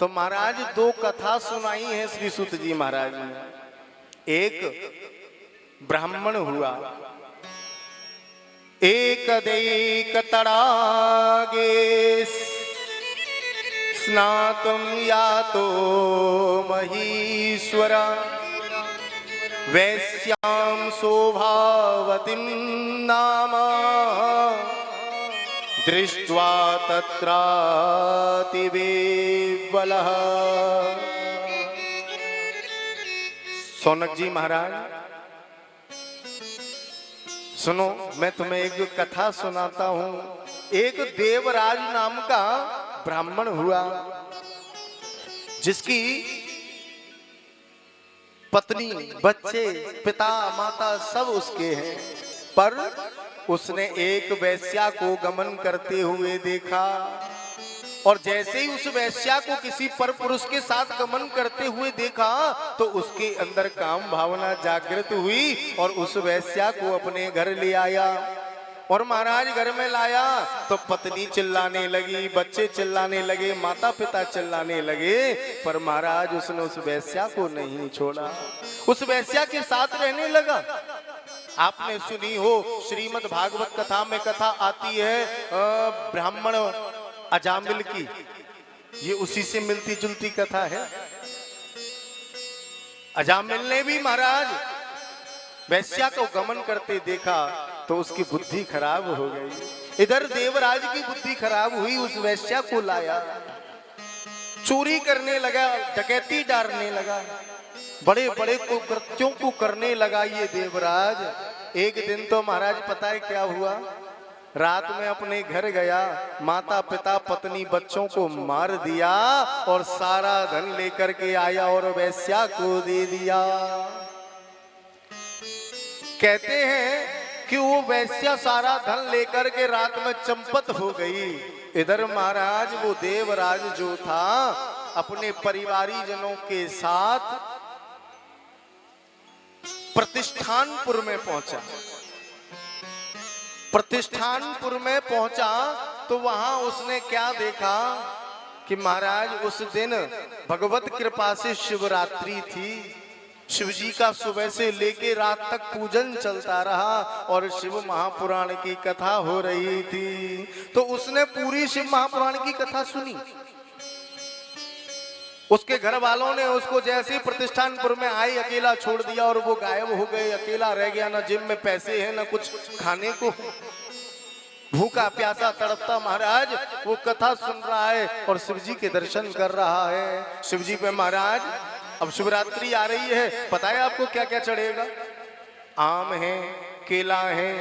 तो महाराज दो कथा सुनाई है श्री सूत जी महाराज ने। एक ब्राह्मण हुआ, एक देक तड़ागे स्नातुम यातो महीश्वरा वैश्याम शोभावतीं नाम दृष्ट्वा तत्रातिवेवलः। सौनक जी महाराज सुनो, मैं तुम्हें एक कथा सुनाता हूं। एक देवराज नाम का ब्राह्मण हुआ, जिसकी पत्नी, बच्चे, पिता, माता सब उसके हैं, पर उसने एक वैश्या को गमन करते हुए देखा, और जैसे ही उस वैश्या को किसी पर पुरुष के साथ गमन करते हुए देखा तो उसके अंदर काम भावना जागृत हुई और उस वैश्या को अपने घर ले आया। और महाराज घर में लाया तो पत्नी चिल्लाने लगी, बच्चे चिल्लाने लगे, माता पिता चिल्लाने लगे, पर महाराज उसने उस वैश्या को नहीं छोड़ा, उस वैश्या के साथ रहने लगा। आपने सुनी हो श्रीमद् भागवत कथा में कथा आती है ब्राह्मण अजामिल की, ये उसी से मिलती जुलती कथा है। अजामिल ने भी महाराज वैश्या को गमन करते देखा तो उसकी बुद्धि खराब हो गई। इधर देवराज की बुद्धि खराब हुई, उस वैश्या को लाया, चोरी करने लगा, डकैती डालने लगा, बड़े बड़े कृत्यों को करने लगा ये देवराज। एक दिन तो महाराज पता है क्या हुआ? रात में अपने घर गया, माता पिता पत्नी बच्चों को मार दिया और सारा धन लेकर के आया और वैश्या को दे दिया। कहते हैं कि वो वैश्या सारा धन लेकर के रात में चंपत हो गई। इधर महाराज वो देवराज जो था अपने परिवारी जनों के साथ प्रतिष्ठानपुर में पहुंचा। प्रतिष्ठानपुर में पहुंचा तो वहां उसने क्या देखा कि महाराज उस दिन भगवत कृपा से शिवरात्रि थी, शिव जी का सुबह से लेके रात तक पूजन चलता रहा और शिव महापुराण की कथा हो रही थी। तो उसने पूरी शिव महापुराण की कथा सुनी। उसके घर वालों ने उसको जैसे ही प्रतिष्ठानपुर में आई अकेला छोड़ दिया और वो गायब हो गए, अकेला रह गया, ना जेब में पैसे हैं ना कुछ खाने को, भूखा प्यासा तड़पता महाराज वो कथा सुन रहा है और शिव जी के दर्शन कर रहा है। शिव जी पे महाराज अब शिवरात्रि आ रही है, पता है आपको क्या क्या चढ़ेगा? आम है, केला है,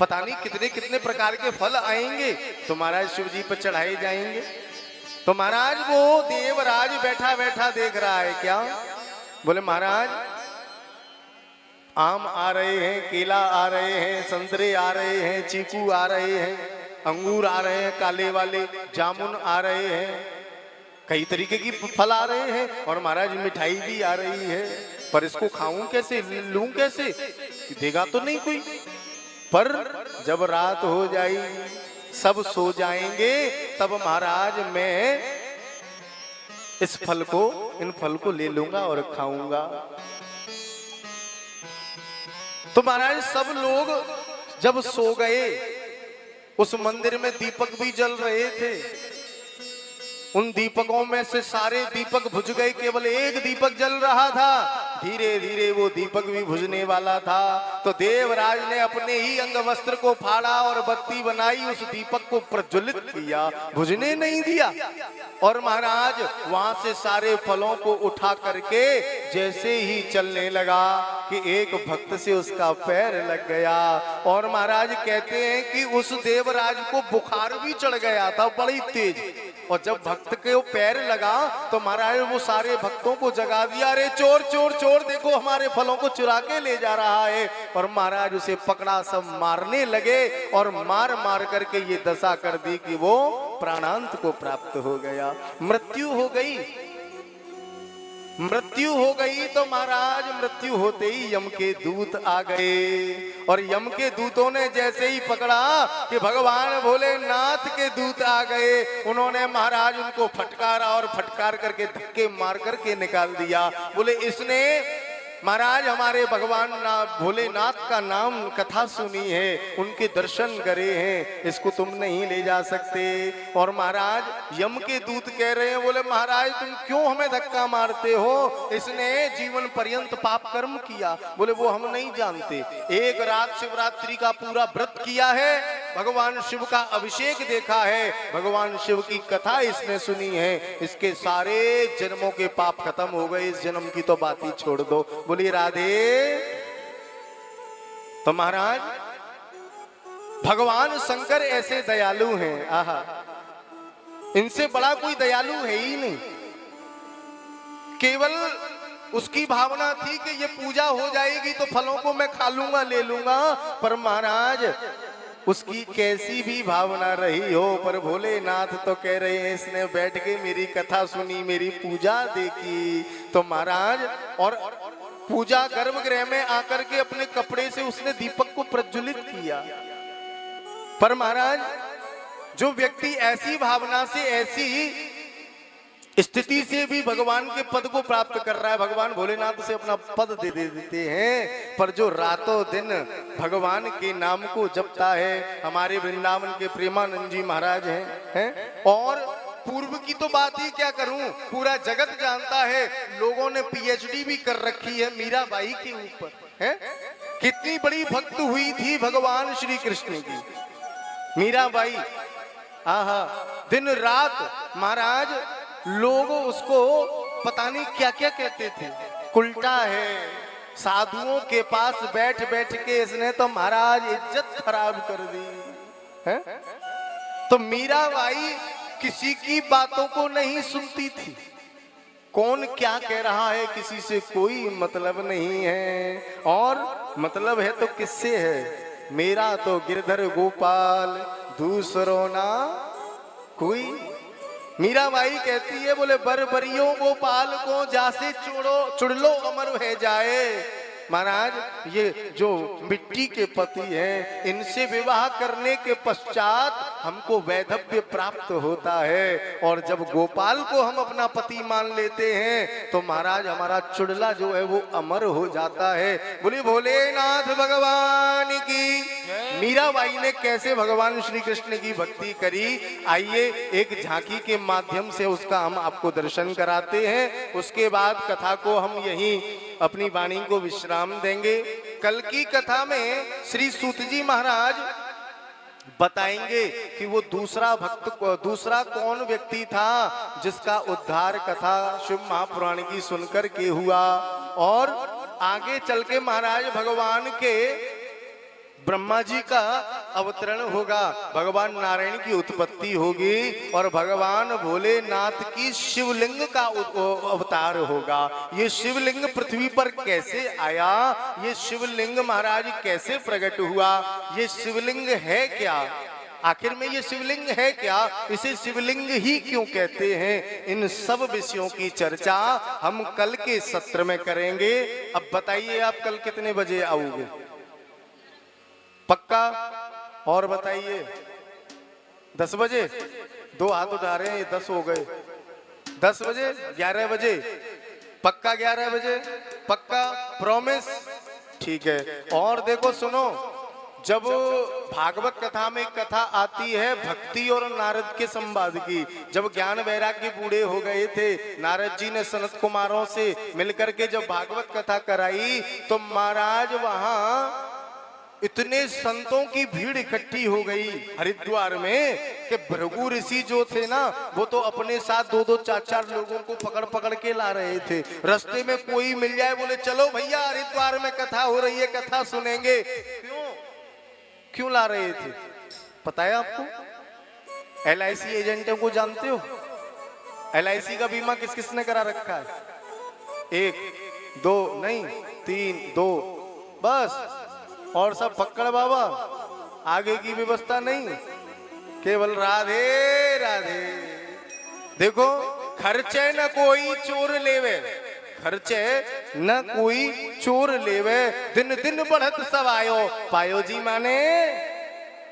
पता नहीं कितने कितने प्रकार के फल आएंगे तो महाराज शिव जी पे चढ़ाए जाएंगे। तो महाराज वो देवराज बैठा बैठा देख रहा है क्या? बोले महाराज आम आ रहे हैं, केला आ रहे हैं, संतरे आ रहे हैं, चीकू आ रहे हैं, अंगूर आ रहे हैं, काले वाले जामुन आ रहे हैं, कई तरीके की फल आ रहे हैं और महाराज मिठाई भी आ रही है, पर इसको खाऊं कैसे, लूं कैसे, देगा तो नहीं कोई। पर जब रात हो जाएगी सब सो जाएंगे तब महाराज मैं इस फल को, इन फल को ले लूंगा और खाऊंगा। तो महाराज सब लोग जब सो गए, उस मंदिर में दीपक भी जल रहे थे, उन दीपकों में से सारे दीपक बुझ गए, केवल एक दीपक जल रहा था। धीरे धीरे वो दीपक भी बुझने वाला था। तो देवराज ने अपने ही अंग वस्त्र को फाड़ा और बत्ती बनाई, उस दीपक को प्रज्वलित किया, बुझने नहीं दिया। और महाराज वहां से सारे फलों को उठा करके जैसे ही चलने लगा कि एक भक्त से उसका पैर लग गया। और महाराज कहते हैं कि उस देवराज को बुखार भी चढ़ गया था बड़ी तेज। और जब भक्त के वो पैर लगा तो महाराज वो सारे भक्तों को जगा दिया, अरे चोर चोर चोर, देखो हमारे फलों को चुरा के ले जा रहा है। और महाराज उसे पकड़ा, सब मारने लगे और मार मार करके ये दशा कर दी कि वो प्राणांत को प्राप्त हो गया, मृत्यु हो गई। मृत्यु हो गई तो महाराज मृत्यु होते ही यम के दूत आ गए। और यम के दूतों ने जैसे ही पकड़ा कि भगवान भोलेनाथ के दूत आ गए, उन्होंने महाराज उनको फटकारा और फटकार करके धक्के मार करके निकाल दिया। बोले इसने महाराज हमारे भगवान भोलेनाथ का नाम कथा सुनी है, उनके दर्शन करे हैं, इसको तुम नहीं ले जा सकते। और महाराज यम के दूत कह रहे हैं, बोले महाराज तुम क्यों हमें धक्का मारते हो, इसने जीवन पर्यंत पाप कर्म किया। बोले वो हम नहीं जानते, एक रात शिवरात्रि का पूरा व्रत किया है, भगवान शिव का अभिषेक देखा है, भगवान शिव की कथा इसने सुनी है, इसके सारे जन्मों के पाप खत्म हो गए, इस जन्म की तो बात ही छोड़ दो। बोली राधे। तो महाराज भगवान शंकर ऐसे दयालु हैं, आहा, इनसे बड़ा कोई दयालु है ही नहीं। केवल उसकी भावना थी कि ये पूजा हो जाएगी तो फलों को मैं खा लूंगा, ले लूंगा। पर महाराज उसकी कैसी भी भावना रही हो, पर भोलेनाथ तो कह रहे हैं इसने बैठ के मेरी कथा सुनी, मेरी पूजा देखी। तो महाराज और पूजा गर्भगृह में आकर के अपने कपड़े से उसने दीपक को प्रज्वलित किया। पर महाराज जो व्यक्ति ऐसी भावना से, ऐसी स्थिति से भी भगवान के पद को प्राप्त कर रहा है, भगवान भोलेनाथ से अपना पद दे देते हैं। पर जो रातों दिन भगवान के नाम को जपता है, हमारे वृंदावन के प्रेमानंद जी महाराज हैं। और पूर्व की तो बात ही क्या करूं, पूरा जगत जानता है, लोगों ने पीएचडी भी कर रखी है मीराबाई के ऊपर, है कितनी बड़ी भक्त हुई थी भगवान श्री कृष्ण की मीराबाई। आहा, दिन रात महाराज लोग उसको पता नहीं क्या क्या कहते थे, उल्टा है, साधुओं के पास बैठ बैठ के इसने तो महाराज इज्जत खराब कर दी है। तो मीराबाई किसी की बातों को नहीं सुनती थी, कौन क्या कह रहा है किसी से कोई मतलब नहीं है। और मतलब है तो किससे है, मेरा तो गिरधर गोपाल दूसरों ना कोई। मीराबाई कहती है, बोले बरबरियों गोपाल को जासे चुड़लो अमर है जाए। महाराज ये जो मिट्टी के पति हैं, इनसे विवाह करने के पश्चात हमको वैधव्य प्राप्त होता है। और जब गोपाल को हम अपना पति मान लेते हैं तो महाराज हमारा चुड़ला जो है वो अमर हो जाता है। बोले भोलेनाथ भगवान की। मीराबाई ने कैसे भगवान श्री कृष्ण की भक्ति करी, आइए एक झांकी के माध्यम से उसका हम आपको दर्शन कराते हैं। उसके बाद कथा को हम यहीं अपनी वाणी को विश्राम देंगे। कल की कथा में श्री सूत जी महाराज बताएंगे कि वो दूसरा कौन व्यक्ति था जिसका उद्धार कथा शिव महापुराण की सुनकर के हुआ। और आगे चल के महाराज भगवान के ब्रह्मा जी का अवतरण होगा, भगवान नारायण की उत्पत्ति होगी और भगवान भोलेनाथ की शिवलिंग का अवतार होगा। ये शिवलिंग पृथ्वी पर कैसे आया, ये शिवलिंग महाराज कैसे प्रकट हुआ, ये शिवलिंग है क्या, आखिर में ये शिवलिंग है क्या, इसे शिवलिंग ही क्यों कहते हैं, इन सब विषयों की चर्चा हम कल के सत्र में करेंगे। अब बताइए आप कल कितने बजे आओगे, पक्का? और बताइए 10 बजे, 2 हाथ उठा रहे हैं, 10 हो गए। 10 बजे, 11 बजे पक्का, 11 बजे पक्का, प्रॉमिस? ठीक है। और देखो सुनो, जब भागवत कथा में एक कथा आती है भक्ति और नारद के संवाद की। जब ज्ञान वैराग्य बूढ़े हो गए थे, नारद जी ने सनत कुमारों से मिलकर के जब भागवत कथा कराई तो महाराज वहां इतने संतों की भीड़ इकट्ठी हो गई हरिद्वार में कि भृगु ऋषि जो थे ना, वो तो अपने साथ दो दो चार चार लोगों को पकड़ पकड़ के ला रहे थे। रास्ते में कोई मिल जाए बोले चलो भैया हरिद्वार में कथा हो रही है, कथा सुनेंगे। क्यों ला रहे थे पता है आपको? LIC एजेंटों को जानते हो? LIC का बीमा किस किसने करा रखा है? 1 2 नहीं 3 2 बस, और सब पकड़ बाबा, आगे की व्यवस्था नहीं, केवल राधे राधे। देखो खर्चे न कोई चोर लेवे, खर्चे न कोई चोर लेवे, दिन दिन बढ़त सवायो पायो जी माने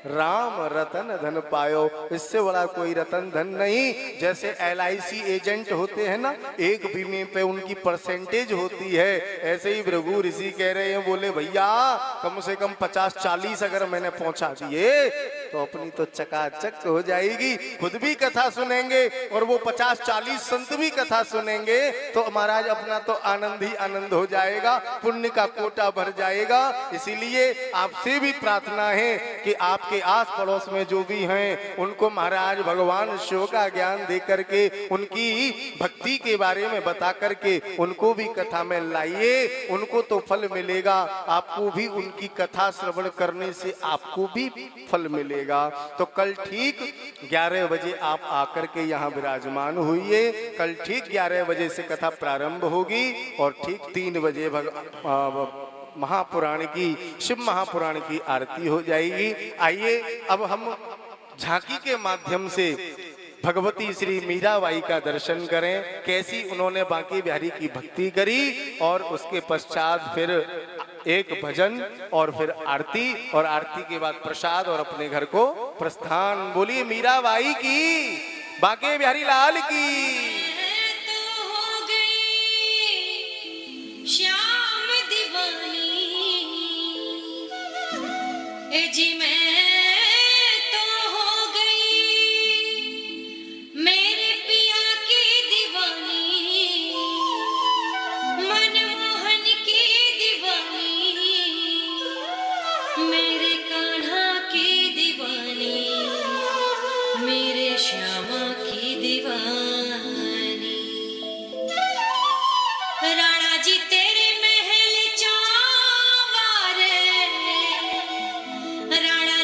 राम रतन धन पायो। इससे बड़ा कोई रतन धन नहीं। जैसे LIC एजेंट होते हैं ना, एक बीमे पे उनकी परसेंटेज होती है, ऐसे ही भृगु ऋषि कह रहे हैं, बोले भैया कम से कम 50-40 अगर मैंने पहुंचा दिए तो अपनी तो चकाचक हो जाएगी। खुद भी कथा सुनेंगे और वो 50-40 संत भी कथा सुनेंगे तो महाराज अपना तो आनंद ही आनंद हो जाएगा, पुण्य का कोटा भर जाएगा। इसीलिए आपसे भी प्रार्थना है कि आपके आस पड़ोस में जो भी हैं उनको महाराज भगवान शिव का ज्ञान दे करके, उनकी भक्ति के बारे में बता करके उनको भी कथा में लाइए, उनको तो फल मिलेगा। आपको भी उनकी कथा श्रवण करने से आपको भी फल मिलेगा। तो कल ठीक 11 बजे आप आकर के यहाँ विराजमान हुइए। कल ठीक 11 बजे से कथा प्रारंभ होगी और ठीक 3 बजे महापुराण की, शिव महापुराण की आरती हो जाएगी। आइए अब हम झांकी के माध्यम से भगवती श्री मीराबाई का दर्शन करें, कैसी उन्होंने बांके बिहारी की भक्ति करी, और उसके पश्चात फिर एक भजन और फिर आरती, और आरती के बाद प्रसाद और अपने घर को प्रस्थान। बोलिए मीराबाई की, बांके बिहारी लाल की। जी मैं तो हो गई मेरे पिया की दीवानी, मनमोहन की दीवानी, मेरे कान्हा की दीवानी, मेरे श्यामा की दीवानी। राणा जी तेरे महल चावारे, राणा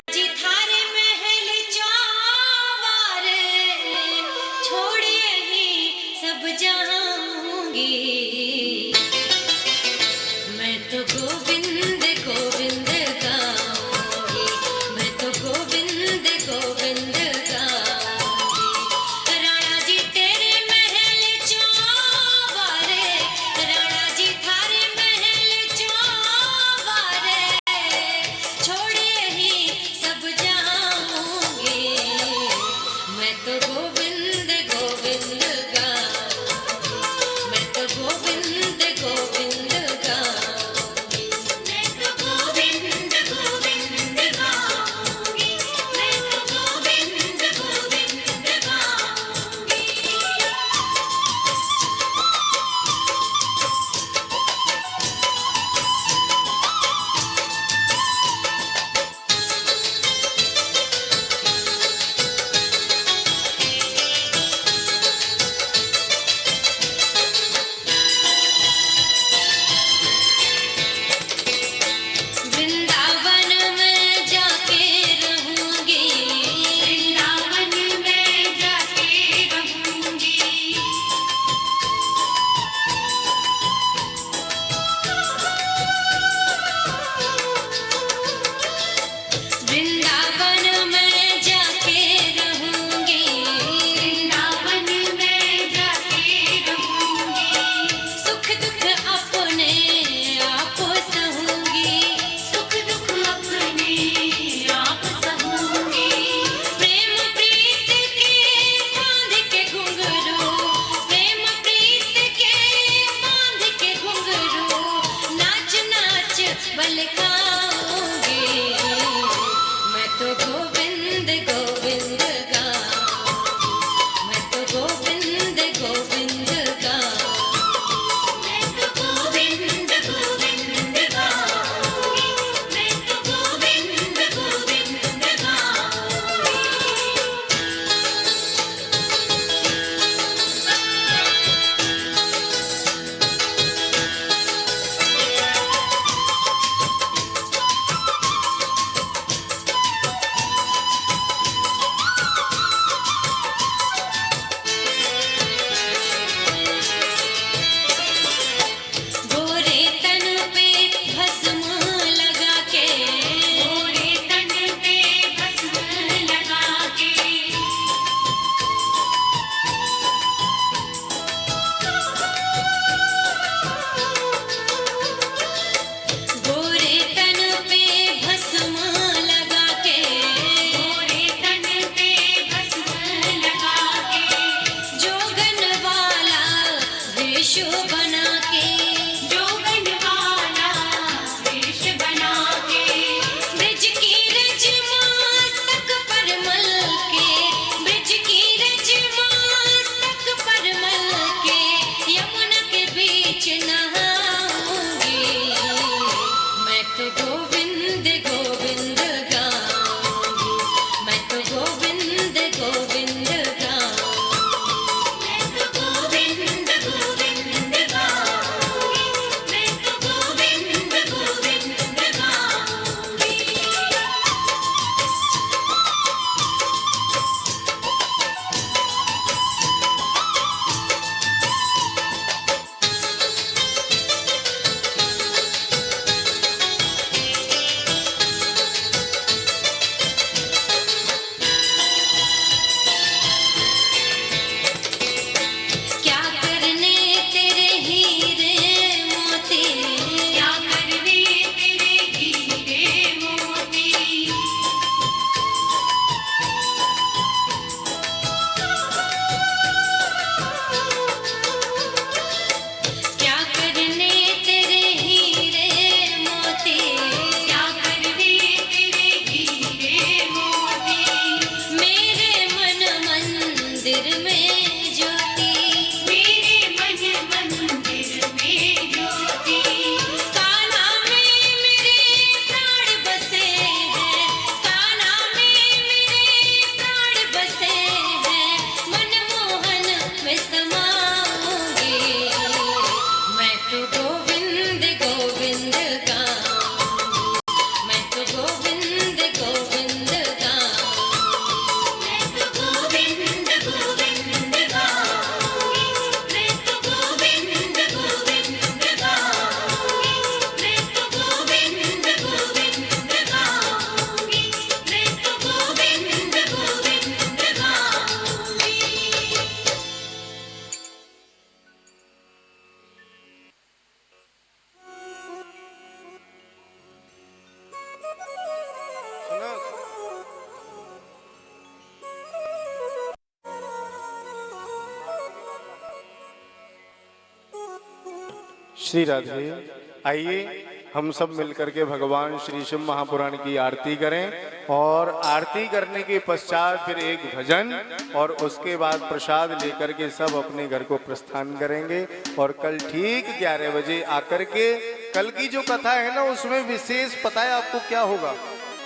श्री राधे। आइए हम सब मिलकर के भगवान श्री शिव महापुराण की आरती करें और आरती करने के पश्चात फिर एक भजन और उसके बाद प्रसाद लेकर के सब अपने घर को प्रस्थान करेंगे। और कल ठीक 11 बजे आकर के कल की जो कथा है ना उसमें विशेष पता है आपको क्या होगा।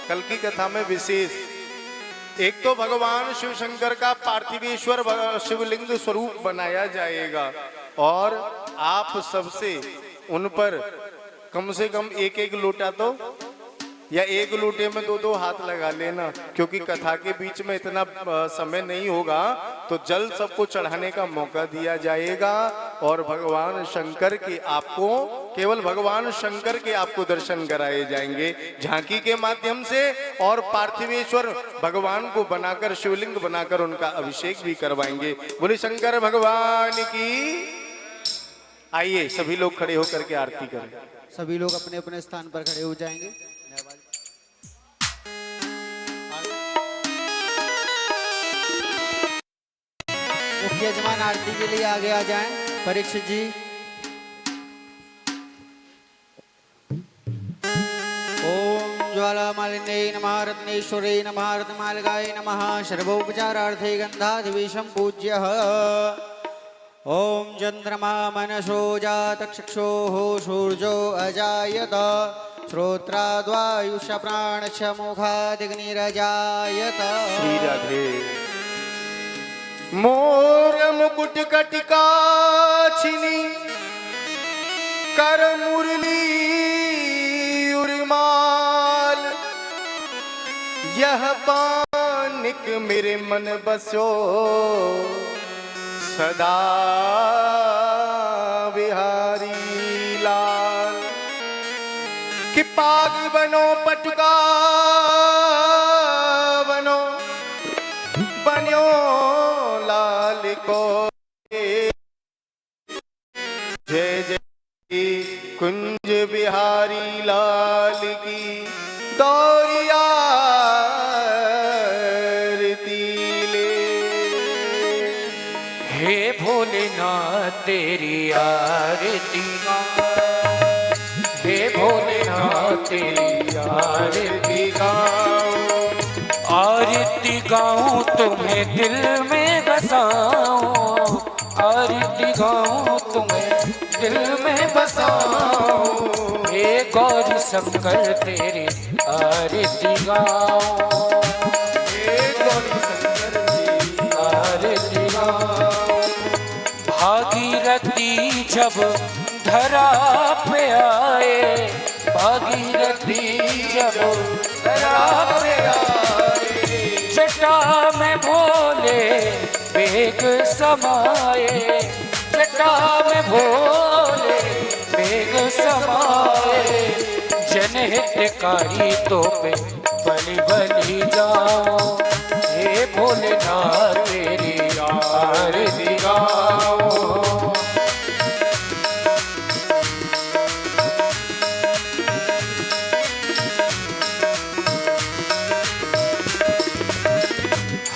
कल की कथा में विशेष एक तो भगवान शिव शंकर का पार्थिवेश्वर शिवलिंग स्वरूप बनाया जाएगा और आप सबसे उन पर कम से कम एक एक लोटा तो या एक लोटे में दो दो हाथ लगा लेना, क्योंकि कथा के बीच में इतना समय नहीं होगा तो जल सबको चढ़ाने का मौका दिया जाएगा और भगवान शंकर के आपको केवल भगवान शंकर के आपको दर्शन कराए जाएंगे झांकी के माध्यम से और पार्थिवेश्वर भगवान को बनाकर शिवलिंग बनाकर उनका अभिषेक भी करवाएंगे। बोले शंकर भगवान की। आइए सभी लोग खड़े होकर के आरती करें। सभी लोग अपने अपने स्थान पर खड़े हो जाएंगे। मुख्य यजमान आरती के लिए आगे आ जाएं। परीक्षित जी। ओम ज्वालामालिन्यै नमः रत्नेश्वरै नमः रत्नमालिकायै नमः सर्वोपचारार्थे गन्धाधिवेशं पूज्यः। ओम चंद्रमा मनसो जातचक्षुः सूर्यो अजायत श्रोत्राद्वायुष प्राणश्च मुखादिग्निरजायत। श्री राधे। मोर मुकुट कटिका छिनी कर मुरली उर्माल यह पानिक मेरे मन बसो सदा बिहारी लाल। कि पाग बनो पटुका बनो बन्यो लाल को जय जय कुंज बिहारी लाल की दौरिया भोलेनाथ तेरी आरती गाऊं, हे भोलेनाथ तेरी आरती गाऊं, आरती गाऊं तुम्हें दिल में बसाऊं, आरती गाऊं तुम्हें दिल में बसाऊं, हे गौरी शंकर तेरी आरती गाऊं, हे गौरी शंकर तेरी आरती गाऊं। भागीरथी जब धरा पे आए, भागीरथी जब धरा पे आए, जटा में भोले बेग समाए, जटा में भोले बेग समाए, जनहितकारी तो पे बलि बलि जाओ, हे भोलेनाथ तेरी आरती गाओ।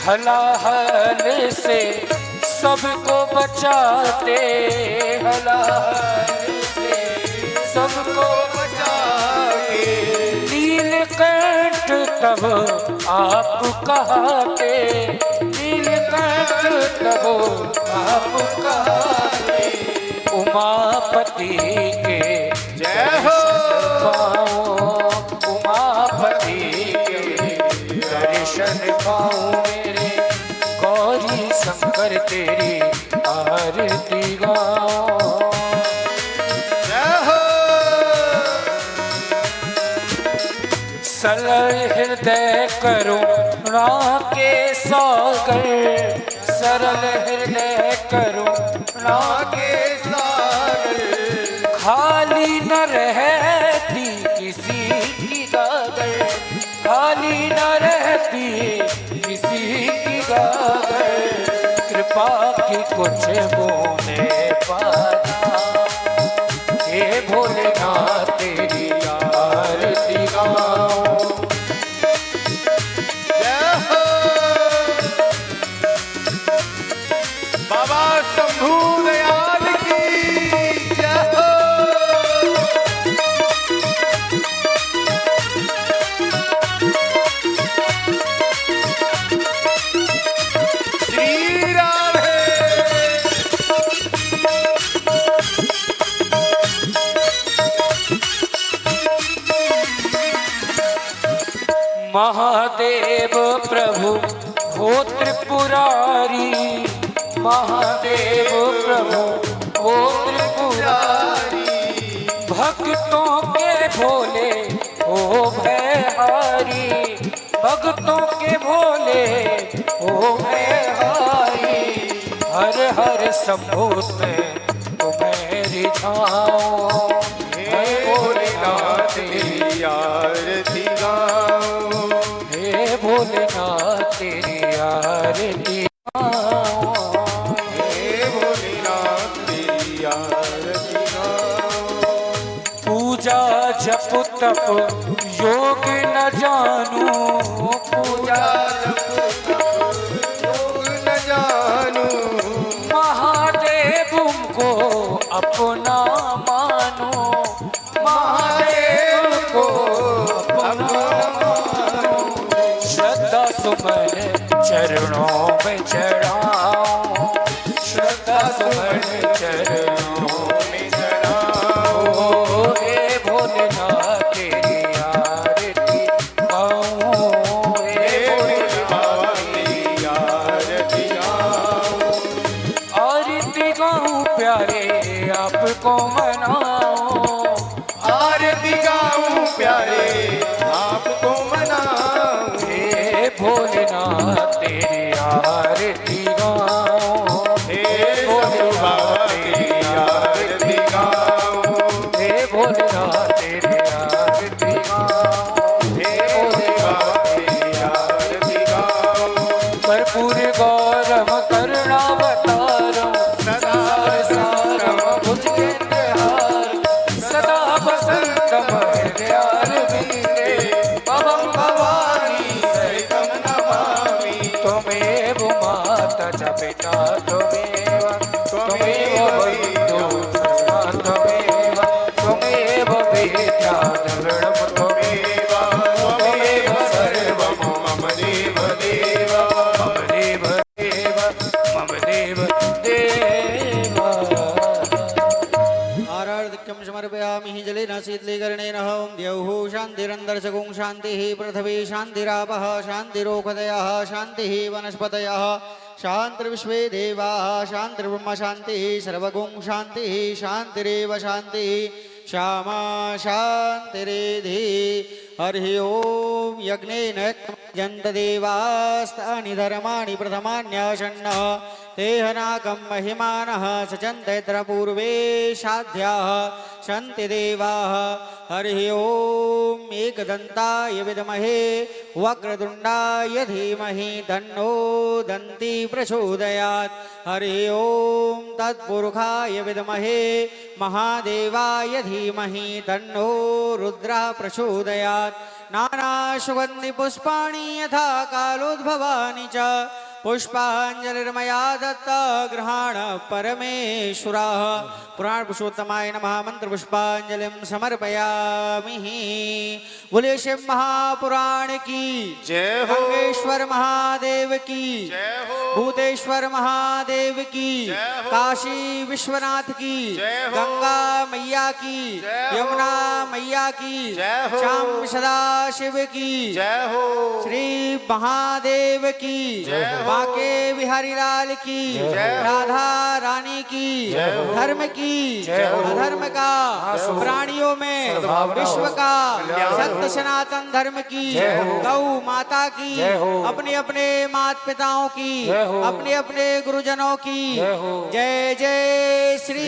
हलाहल से सबको बचाते, हलाहल से सबको बचाते, नीलकंठ तब आप कहाते, नीलकंठ तब आप कहाते, उमापति के जय हो पाओ, उमापति के दर्शन पाऊं, मेरे गौरी शंकर तेरी आरती गाओ। सरल हृदय करुणा के सागर, सरल हृदय करुणा के सागर, खाली न रहती किसी की गागर, खाली न रहती किसी की गागर, कृपा की कुछ बोने पाता, हे भोलेनाथ तेरी आरती गाओ। बाबा शंभू दयाल की जय हो। महादेव प्रभु हो त्रिपुरारी, महादेव प्रभु हो त्रिपुरारी, भक्तों के भोले ओ भयहारी, भक्तों के भोले ओ भयहारी, हर हर शंभो में तुम्हें रिझाऊं, हे भोलेनाथ तेरी आरती गाऊं, हे भोलेनाथ तेरी आरती गाऊं, हे भोलेनाथ तेरी आरती गाऊं। पूजा जप तप योग न जानू, पूजा योग न जानू, महादेव को अपना मानो, महादेव को अपना मानो, श्रद्धा सुमन चरणों में चढ़ाऊं, श्रद्धा सुमन चरणों में चढ़ाऊं, हे भोलेनाथ तेरी आरती गाऊं, हे भोलेनाथ तेरी आरती गाऊं, आरती गाऊं प्यारे आपको मनाऊं, आरती गाऊं प्यारे आपको मनाऊं, हे भोलेनाथ तेरी आरती गाऊं, हे भोलेनाथ तेरी आरती गाऊं, हे भोलेनाथ तेरी आरती गाऊं, हे भोलेनाथ तेरी आरती गाऊं। कर्पूर गौरम करुणावतारम सदा सारम भुजगेन्द्रहार, सदा वसंतम हृदयारविंदे, भवं भवानी सहितं नमामि, त्वमेव माता च पिता त्वमेव, त्वमेव बन्धुः सखा त्वमेव, त्वमेव वेद्या द्रविणं त्वमेव, त्वमेव सर्वं मम देव देव, मम देव देव, मम देव देव। आरार्धिक्यं समर्पयामि जलेन शीतलीकरणेन ओं द्यौः शान्तिरन्तरिक्षगुं शान्तिः पृथिवी शान्तिरापः शान्तिरोषधयः शान्तिः वनस्पतयः शान्तिर्विश्वे देवाः शान्तिर्ब्रह्म शान्तिः सर्वगुं शान्तिः शान्तिरेव शान्तिः श्यामा शान्तिरेधि। हरिः ओं यज्ञेन यन्तदेवास्तानि धर्माणि प्रथमान्यासन्नः तेहनाकं महिमानः सचन्तेऽत्र पूर्वे साध्याः सन्ति देवाः। हरिः ओं एकदन्ताय विद्महे वक्रतुण्डाय धीमहि तन्नो दन्ती प्रचोदयात्। हरिः ओं तत्पुरुषाय विद्महे महादेवाय धीमहि तन्नो रुद्रः प्रचोदयात्। नानासुगन्धिपुष्पाणि यथा कालोद्भवानि च पुष्पाञ्जलिर्मया दत्ता गृहाण परमेश्वरः। पुराण पुरुषोत्तमाय नमः मंत्र पुष्पांजलिं समर्पयामि। बोले शिव महापुराण की जय हो, गंगेश्वर महादेव की जय हो, भूतेश्वर महादेव की जय हो, काशी विश्वनाथ की जय हो, गंगा मैया की जय हो, यमुना मैया की जय हो, श्याम सदा शिव की जय हो, श्री महादेव की जय हो, बाके बिहारी लाल की जय हो, राधा रानी की जय हो, धर्म की जय हो, अधर्म का प्राणियों में सद्भावना विश्व हो, का कल्याण सत्य हो, सनातन धर्म की जय हो, गौ माता की जय हो, अपने अपने माता पिताओं की जय हो, अपने अपने गुरुजनों की जय हो, जय जय श्री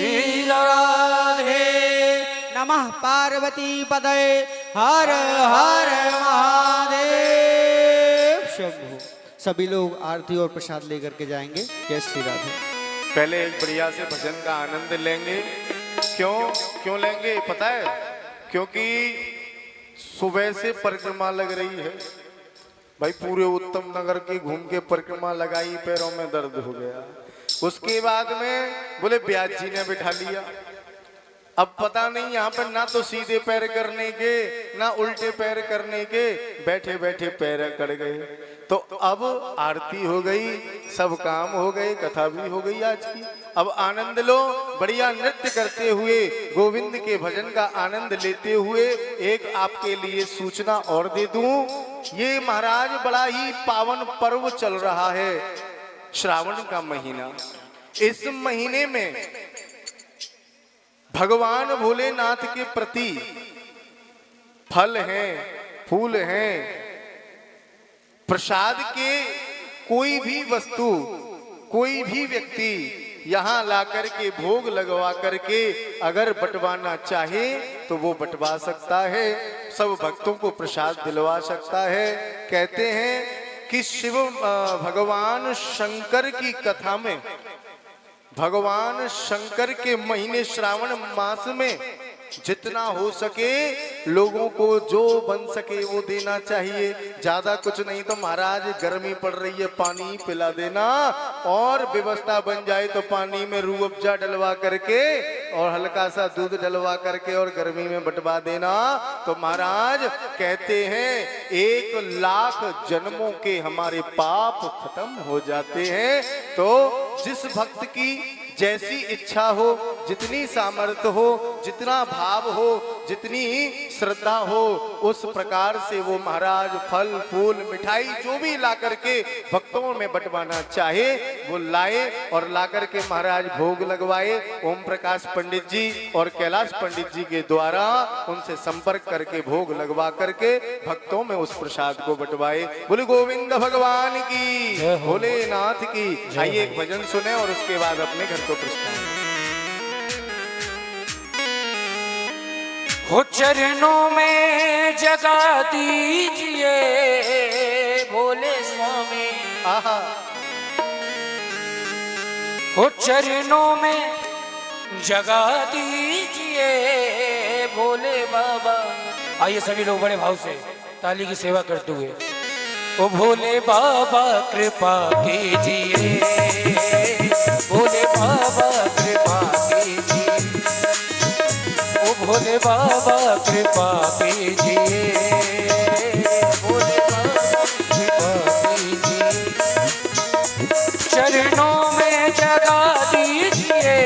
राधे नमः पार्वती पदे हर हर महादेव शंभु। सभी लोग आरती और प्रसाद लेकर के जाएंगे। जय श्री राधे। पहले एक बढ़िया से भजन का आनंद लेंगे। क्यों लेंगे पता है? क्योंकि सुबह से परिक्रमा लग रही है भाई, पूरे उत्तम नगर की घूम के परिक्रमा लगाई, पैरों में दर्द हो गया। उसके बाद में बोले ब्याज जी ने बिठा लिया। अब पता नहीं यहाँ पर ना तो सीधे पैर करने के ना उल्टे पैर करने के, बैठे बैठे पैर अकड़ गए। तो अब आरती हो गई, सब काम हो गए, कथा भी हो गई आज की। अब आनंद लो, बढ़िया नृत्य करते हुए गोविंद के भजन का आनंद लेते हुए एक आपके लिए सूचना और दे दूं। ये महाराज बड़ा ही पावन पर्व चल रहा है, श्रावण का महीना। इस महीने में भगवान भोलेनाथ के प्रति फल हैं, फूल हैं, प्रसाद के कोई भी वस्तु, कोई भी व्यक्ति यहाँ ला करके भोग लगवा करके अगर बंटवाना चाहे तो वो बंटवा सकता है, सब भक्तों को प्रसाद दिलवा सकता है। कहते हैं कि शिव भगवान शंकर की कथा में, भगवान शंकर के महीने श्रावण मास में जितना हो सके लोगों को जो बन सके वो देना चाहिए। ज्यादा कुछ नहीं तो महाराज गर्मी पड़ रही है, पानी पिला देना, और व्यवस्था बन जाए तो पानी में रूह अफ़ज़ा डलवा करके और हल्का सा दूध डलवा करके और गर्मी में बंटवा देना। तो महाराज कहते हैं 1,00,000 जन्मों के हमारे पाप खत्म हो जाते हैं। तो जिस भक्त की जैसी इच्छा हो, जितनी सामर्थ्य हो, जितना भाव हो, जितनी श्रद्धा हो, उस प्रकार से वो महाराज फल फूल मिठाई जो भी ला करके भक्तों में बंटवाना चाहे वो लाए और ला करके महाराज भोग लगवाए। ओम प्रकाश पंडित जी और कैलाश पंडित जी के द्वारा उनसे संपर्क करके भोग लगवा करके भक्तों में उस प्रसाद को बंटवाए। बोले गोविंद भगवान की, भोलेनाथ की। आइए एक भजन सुने और उसके बाद अपने घर को प्रस्थान। हो चरणों में जगा दीजिए भोले स्वामी, आहा, हो चरणों में जगा दीजिए भोले बाबा। आइए सभी लोग बड़े भाव से ताली की सेवा करते हुए। ओ भोले बाबा कृपा कीजिए, भोले बाबा कृपा कीजिए, ओ भोले बाबा कृपा कीजिए, भोले बाबा कृपा कीजिए। चरणों में जगा दीजिए,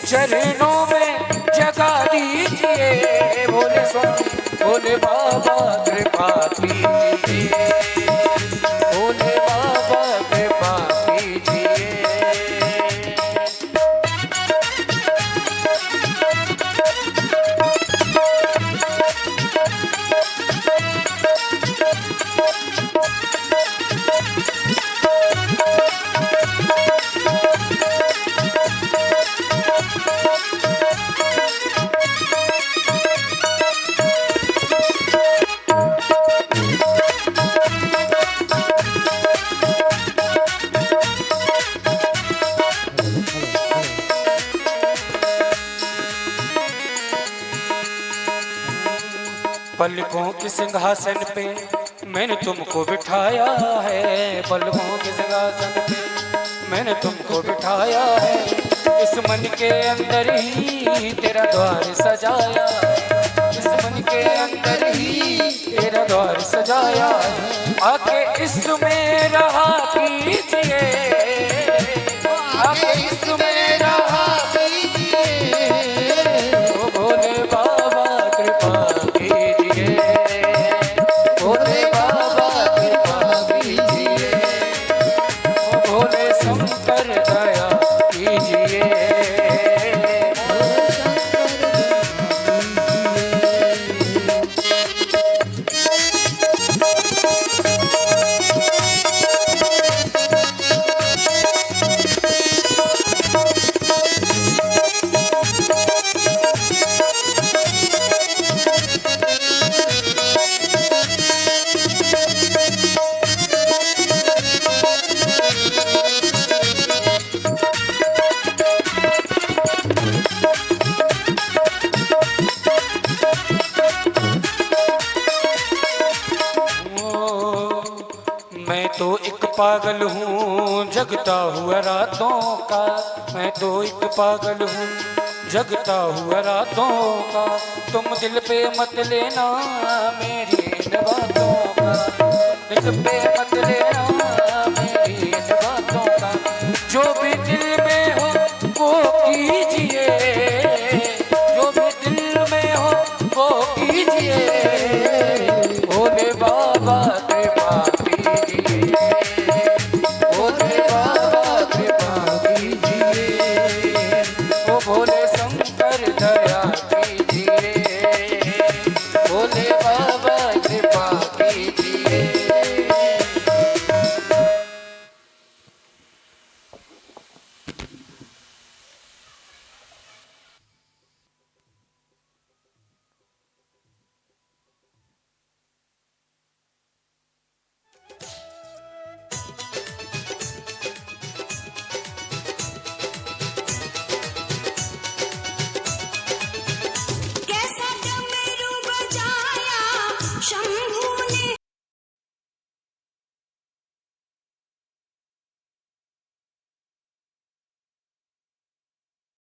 चरणों में जगा दीजिए भोले स्वामी, भोले बाबा कृपा कीजिए, भोले बाबा कृपा कीजिए। पलकों के सिंहासन पे मैंने तुमको बिठाया है, पलकों के सिंहासन पे मैंने तुमको बिठाया है। इस मन के अंदर ही तेरा द्वार सजाया, इस मन के अंदर ही तेरा द्वार सजाया। आके इसमें रहा कीजिए, आके इसमें रहा कीजिए, ओ भोले बाबा कृपा कीजिए, भोले बाबा कृपा कीजिए, ओ भोले शंकर दया कीजिए। मैं तो एक पागल हूँ जगता हुआ रातों का, मैं तो एक पागल हूँ जगता हुआ रातों का। तुम दिल पे मत लेना मेरी इन बातों का, दिल पे मत